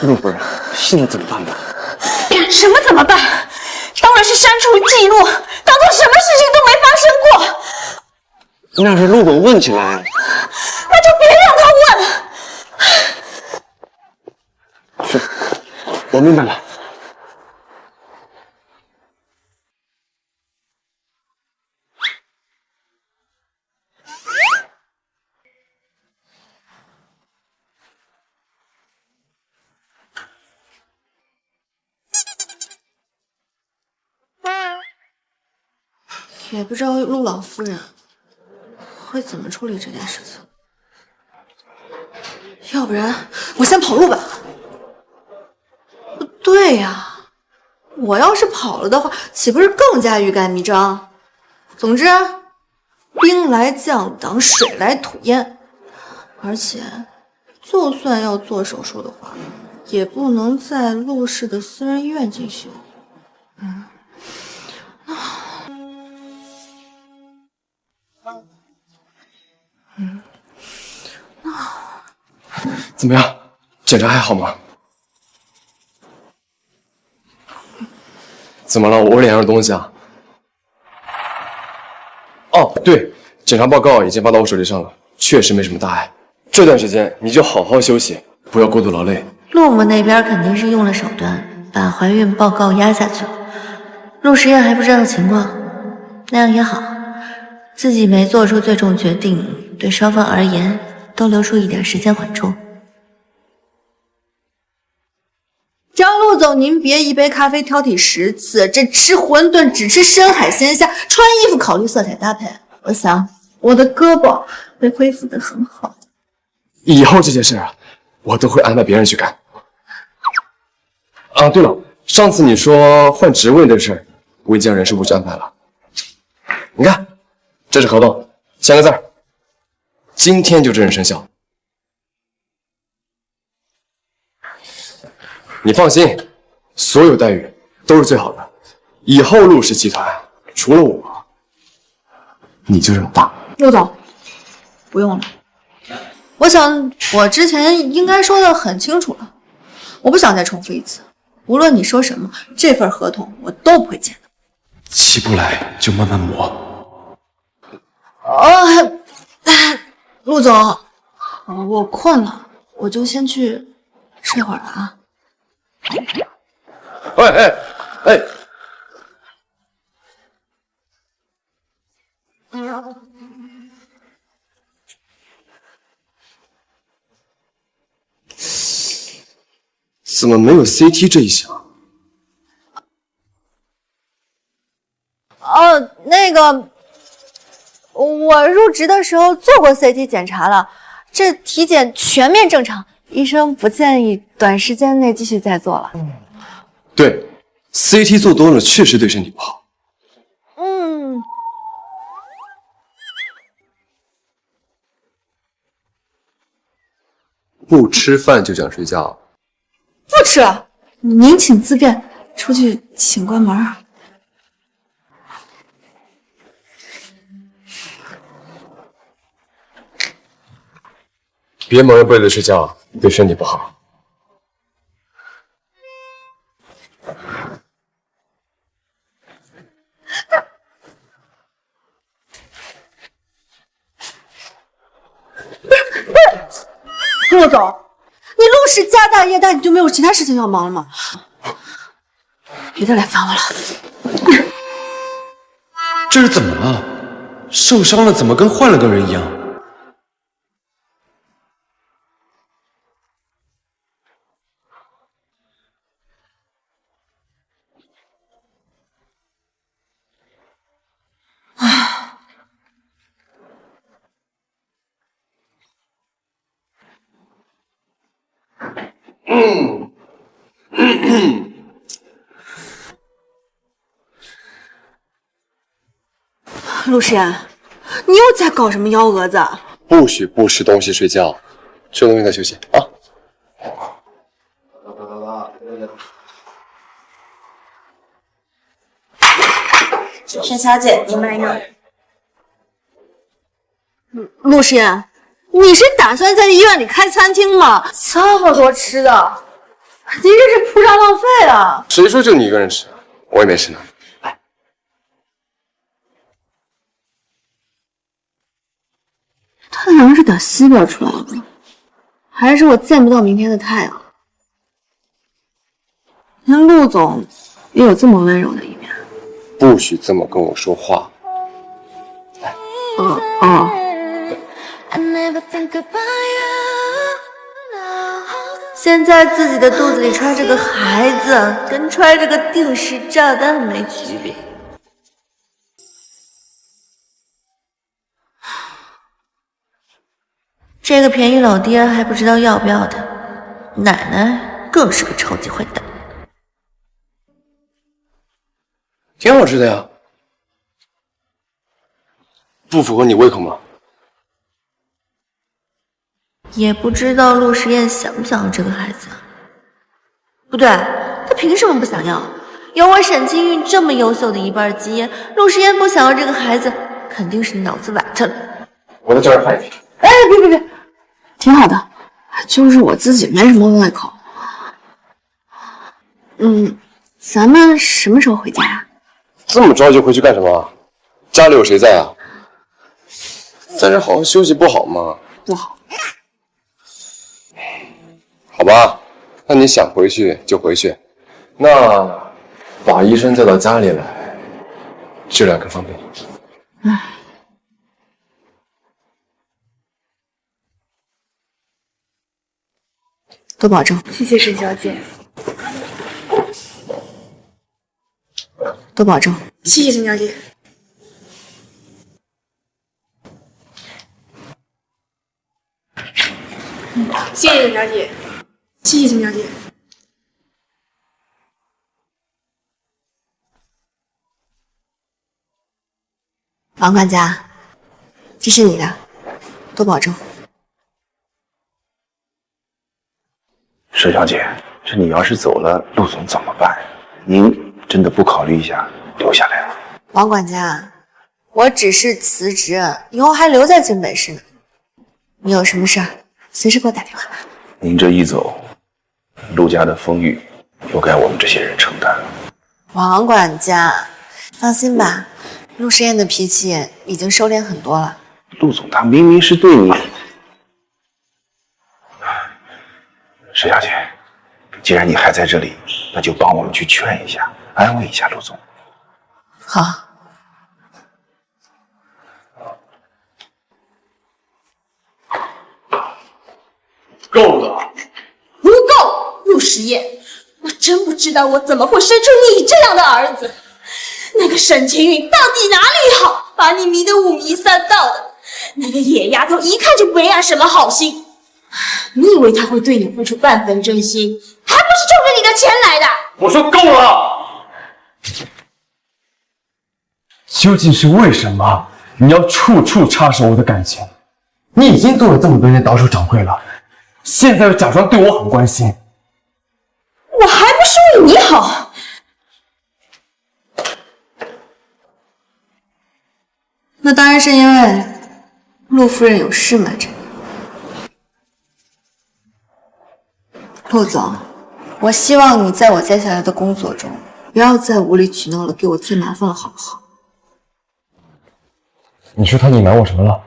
陆夫人，现在怎么办呢？什么怎么办？当然是删除记录，当做什么事情都没发生过。那是陆总问起来，那就别让他问。是，我明白了。也不知道陆老夫人会怎么处理这件事情，要不然我先跑路吧。不对呀，我要是跑了的话，岂不是更加欲盖弥彰？总之，兵来将挡，水来土掩，而且就算要做手术的话，也不能在陆氏的私人医院进行。怎么样？检查还好吗？怎么了？我脸上有东西啊？哦，对，检查报告已经发到我手机上了，确实没什么大碍。这段时间你就好好休息，不要过度劳累。陆母那边肯定是用了手段，把怀孕报告压下去了。陆时燕还不知道情况，那样也好，自己没做出最终决定，对双方而言都留出一点时间缓冲。张陆总，您别一杯咖啡挑剔10次，这吃馄饨只吃深海鲜虾，穿衣服考虑色彩搭配。我想我的胳膊会恢复得很好。以后这些事啊，我都会安排别人去干。啊，对了，上次你说换职位的事，我已经让人事部去安排了。你看，这是合同，签个字儿，今天就正式生效。你放心，所有待遇都是最好的。以后陆氏集团除了我，你就是老大。陆总，不用了。我想我之前应该说的很清楚了，我不想再重复一次。无论你说什么，这份合同我都不会签的。起不来就慢慢磨。陆总，我困了，我就先去睡会儿了啊。哎！怎么没有 CT 这一项？哦，那个，我入职的时候做过 CT 检查了，这体检全面正常，医生不建议短时间内继续再做了。对 ，CT 做多了确实对身体不好。不吃饭就想睡觉？不吃，您请自便，出去请关门。别蒙着被子睡觉，对身体不好。陆总，你陆氏家大业大，你就没有其他事情要忙了吗？别再来烦我了。这是怎么了？受伤了怎么跟换了个人一样？陆诗言，你又在搞什么幺蛾子？不许不吃东西睡觉，吃东西再休息啊！沈小姐，您慢用。陆诗言，你是打算在医院里开餐厅吗？这么多吃的，您这是铺张浪费啊！谁说就你一个人吃？我也没吃呢。太阳是打西边出来的吗？还是我见不到明天的太阳？连陆总也有这么温柔的一面。不许这么跟我说话。现在自己的肚子里揣着个孩子，跟揣着个定时炸弹没区别。这个便宜老爹还不知道要不要他，奶奶更是个超级坏蛋。挺好吃的呀，不符合你胃口吗？也不知道陆时燕想不想要这个孩子。不对，他凭什么不想要？有我沈清韵这么优秀的一半基因，陆时燕不想要这个孩子，肯定是脑子崴特了。我再叫人换一瓶。哎，别，挺好的，就是我自己没什么胃口。咱们什么时候回家呀？这么着急回去干什么？家里有谁在啊？在这好好休息不好吗？不好。好吧，那你想回去就回去。那把医生叫到家里来，质量各方面。多保重。谢谢沈小姐。多保重。谢谢沈小姐。谢谢沈小姐。谢谢沈小姐。王管家，这是你的，多保重。佘小姐，这你要是走了，陆总怎么办？您真的不考虑一下留下来吗？王管家，我只是辞职，以后还留在晋北市呢。你有什么事儿，随时给我打电话。您这一走，陆家的风雨又该我们这些人承担了。王管家，放心吧，陆时宴的脾气已经收敛很多了。陆总他明明是对你……佘小姐，既然你还在这里，那就帮我们去劝一下，安慰一下陆总。好。够了！不够，陆时宴，我真不知道我怎么会生出你这样的儿子。那个沈清韵到底哪里好，把你迷得五迷三道的？那个野丫头一看就没安什么好心。你以为她会对你付出半分真心，还不是冲着你的钱来的？我说够了！究竟是为什么你要处处插手我的感情？你已经做了这么多年倒手掌柜了，现在又假装对我很关心，我还不是为你好。那当然是因为陆夫人有事瞒着你。陆总，我希望你在我接下来的工作中，不要再无理取闹了，给我添麻烦了，好不好？你说他隐瞒我什么了？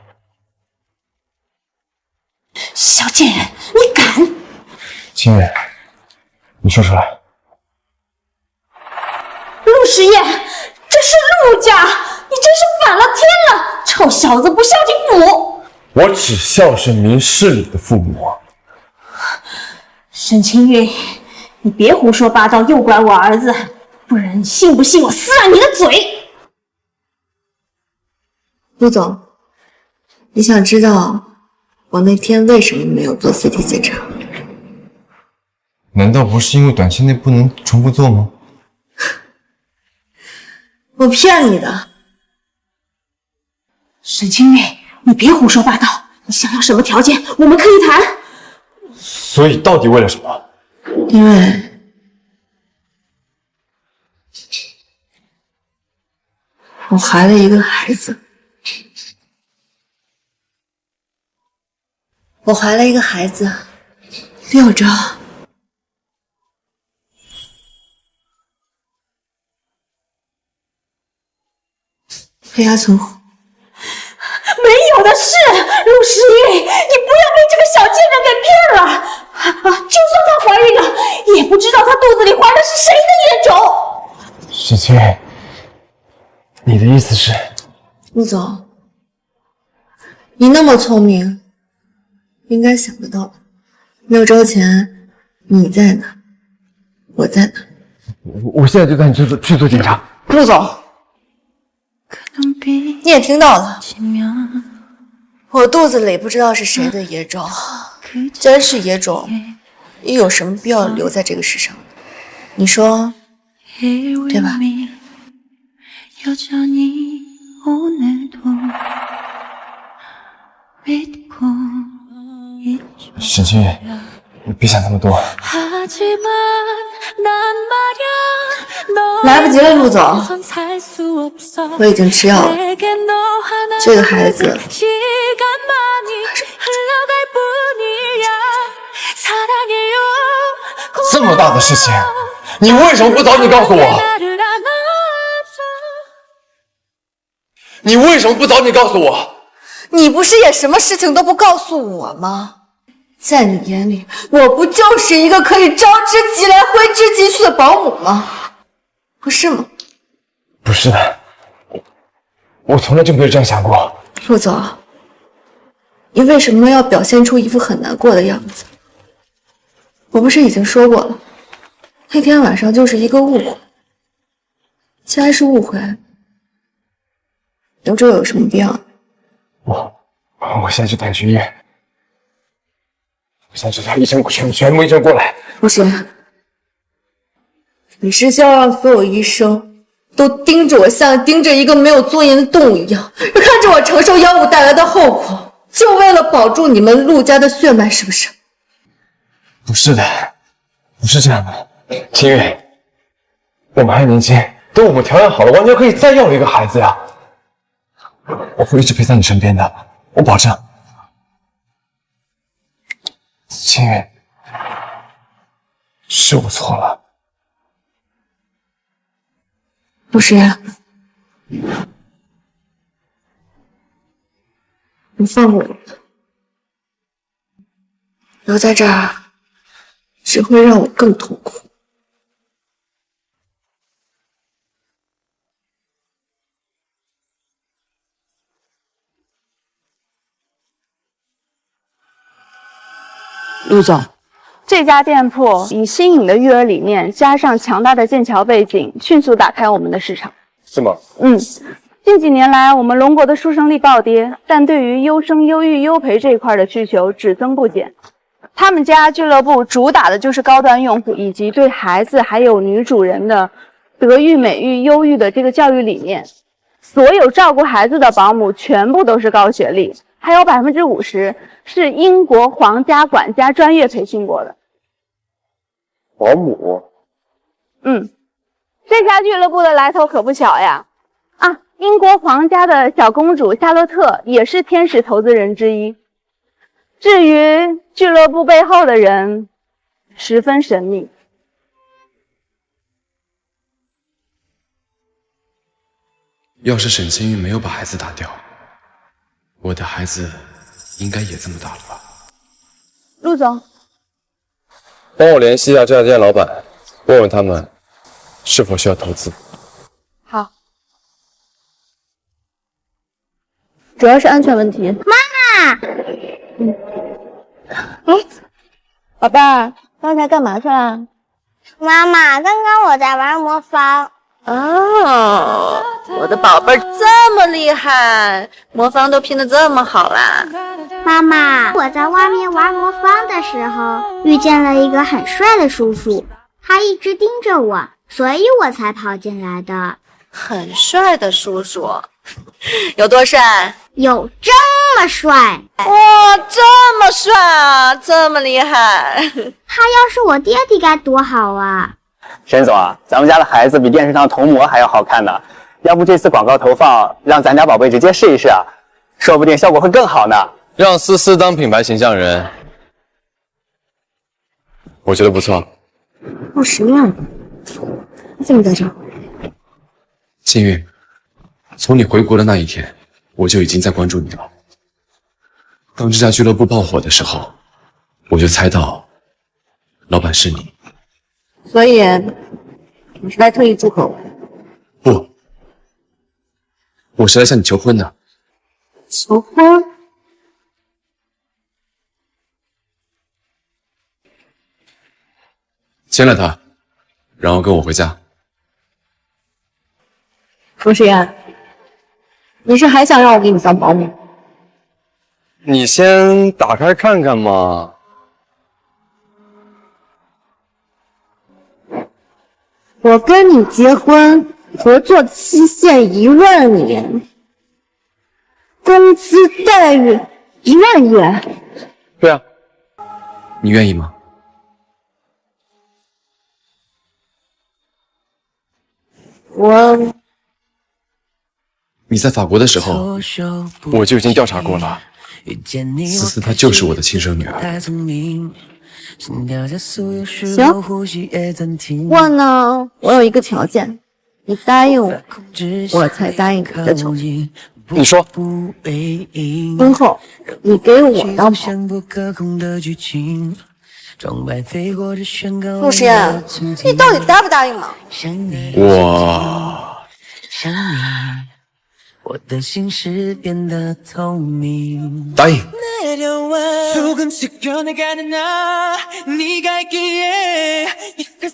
小贱人，你敢！清月，你说出来。陆时宴，这是陆家，你真是反了天了！臭小子，不孝敬父母！我只孝顺明事理的父母。沈清韵，你别胡说八道，诱拐我儿子，不然你信不信我撕烂你的嘴？陆总，你想知道我那天为什么没有做 CT 检查？难道不是因为短期内不能重复做吗？我骗你的。沈清韵，你别胡说八道，你想要什么条件，我们可以谈。所以到底为了什么？因为我怀了一个孩子。我怀了一个孩子，6周。黑牙存活。没有的事，陆时韵，你不要被这个小贱人给骗了。就算她怀孕了，也不知道她肚子里怀的是谁的野种。沈清韵，你的意思是？陆总，你那么聪明，应该想得到的。6周前你在哪，我在哪。我现在就带你去做检查。陆总，你也听到了，我肚子里不知道是谁的野种，既然是野种，又有什么必要留在这个世上？你说对吧？沈清韵，你别想那么多。来不及了，陆总，我已经吃药了。这个孩子这么大的事情，你为什么不早点告诉我？你为什么不早点告诉我？你不是也什么事情都不告诉我吗？在你眼里，我不就是一个可以招之即来挥之即去的保姆吗？不是吗？不是的，我从来就没有这样想过。陆总，你为什么要表现出一副很难过的样子？我不是已经说过了，那天晚上就是一个误会。既然是误会，留着有什么必要？我现在去带你去医院。我现在就叫医生全部医生过来。不是，你是要让所有医生都盯着我，像盯着一个没有尊严的动物一样，看着我承受药物带来的后果，就为了保住你们陆家的血脉，是不是？不是的，不是这样的。秦宇，我们还年轻，等我们调养好了，完全可以再要一个孩子呀。我会一直陪在你身边的，我保证。秦宇，是我错了。陆诗言，你放过我，留在这儿只会让我更痛苦。陆总，这家店铺以新颖的育儿理念，加上强大的剑桥背景，迅速打开我们的市场。是吗？近几年来，我们龙国的书生率暴跌，但对于优生、优育、优培这一块的需求只增不减。他们家俱乐部主打的就是高端用户，以及对孩子还有女主人的德育、美育、优育的这个教育理念。所有照顾孩子的保姆全部都是高学历，还有50%是英国皇家管家专业培训过的。保姆？这家俱乐部的来头可不小呀！英国皇家的小公主夏洛特也是天使投资人之一。至于俱乐部背后的人，十分神秘。要是沈清玉没有把孩子打掉，我的孩子应该也这么大了吧？陆总，帮我联系一下这家店老板，问问他们是否需要投资。好。主要是安全问题。妈妈，宝贝儿，刚才干嘛去了？妈妈，刚刚我在玩魔方。哦，我的宝贝儿这么厉害，魔方都拼得这么好啦！妈妈，我在外面玩魔方的时候，遇见了一个很帅的叔叔，他一直盯着我，所以我才跑进来的。很帅的叔叔，有多帅？有这么帅！哇，这么帅啊，这么厉害！他要是我爹爹该多好啊！沈总啊，咱们家的孩子比电视上童模还要好看呢，要不这次广告投放让咱家宝贝直接试一试啊，说不定效果会更好呢。让思思当品牌形象人，我觉得不错。陆什么样？你怎么在这儿？清玉，从你回国的那一天，我就已经在关注你了。当这家俱乐部爆火的时候，我就猜到老板是你。所以你是来特意祝贺我？不，我是来向你求婚的。求婚？签了他，然后跟我回家。陆诗言，你是还想让我给你当保姆？你先打开看看嘛。我跟你结婚，合作期限1万年，工资待遇1万元。对啊，你愿意吗？你在法国的时候，我就已经调查过了。思思她就是我的亲生女儿。行，我呢，我有一个条件，你答应我，我才答应你的求婚。你说，婚后你给我当保姆。陆诗言，你到底答不答应嘛？我的心事变得透明。答应。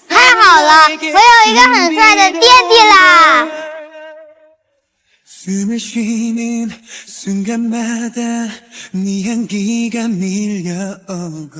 太好了，我有一个很帅的爹地啦！ 숨을 쉬는 순간마다 네 향기가 밀려오고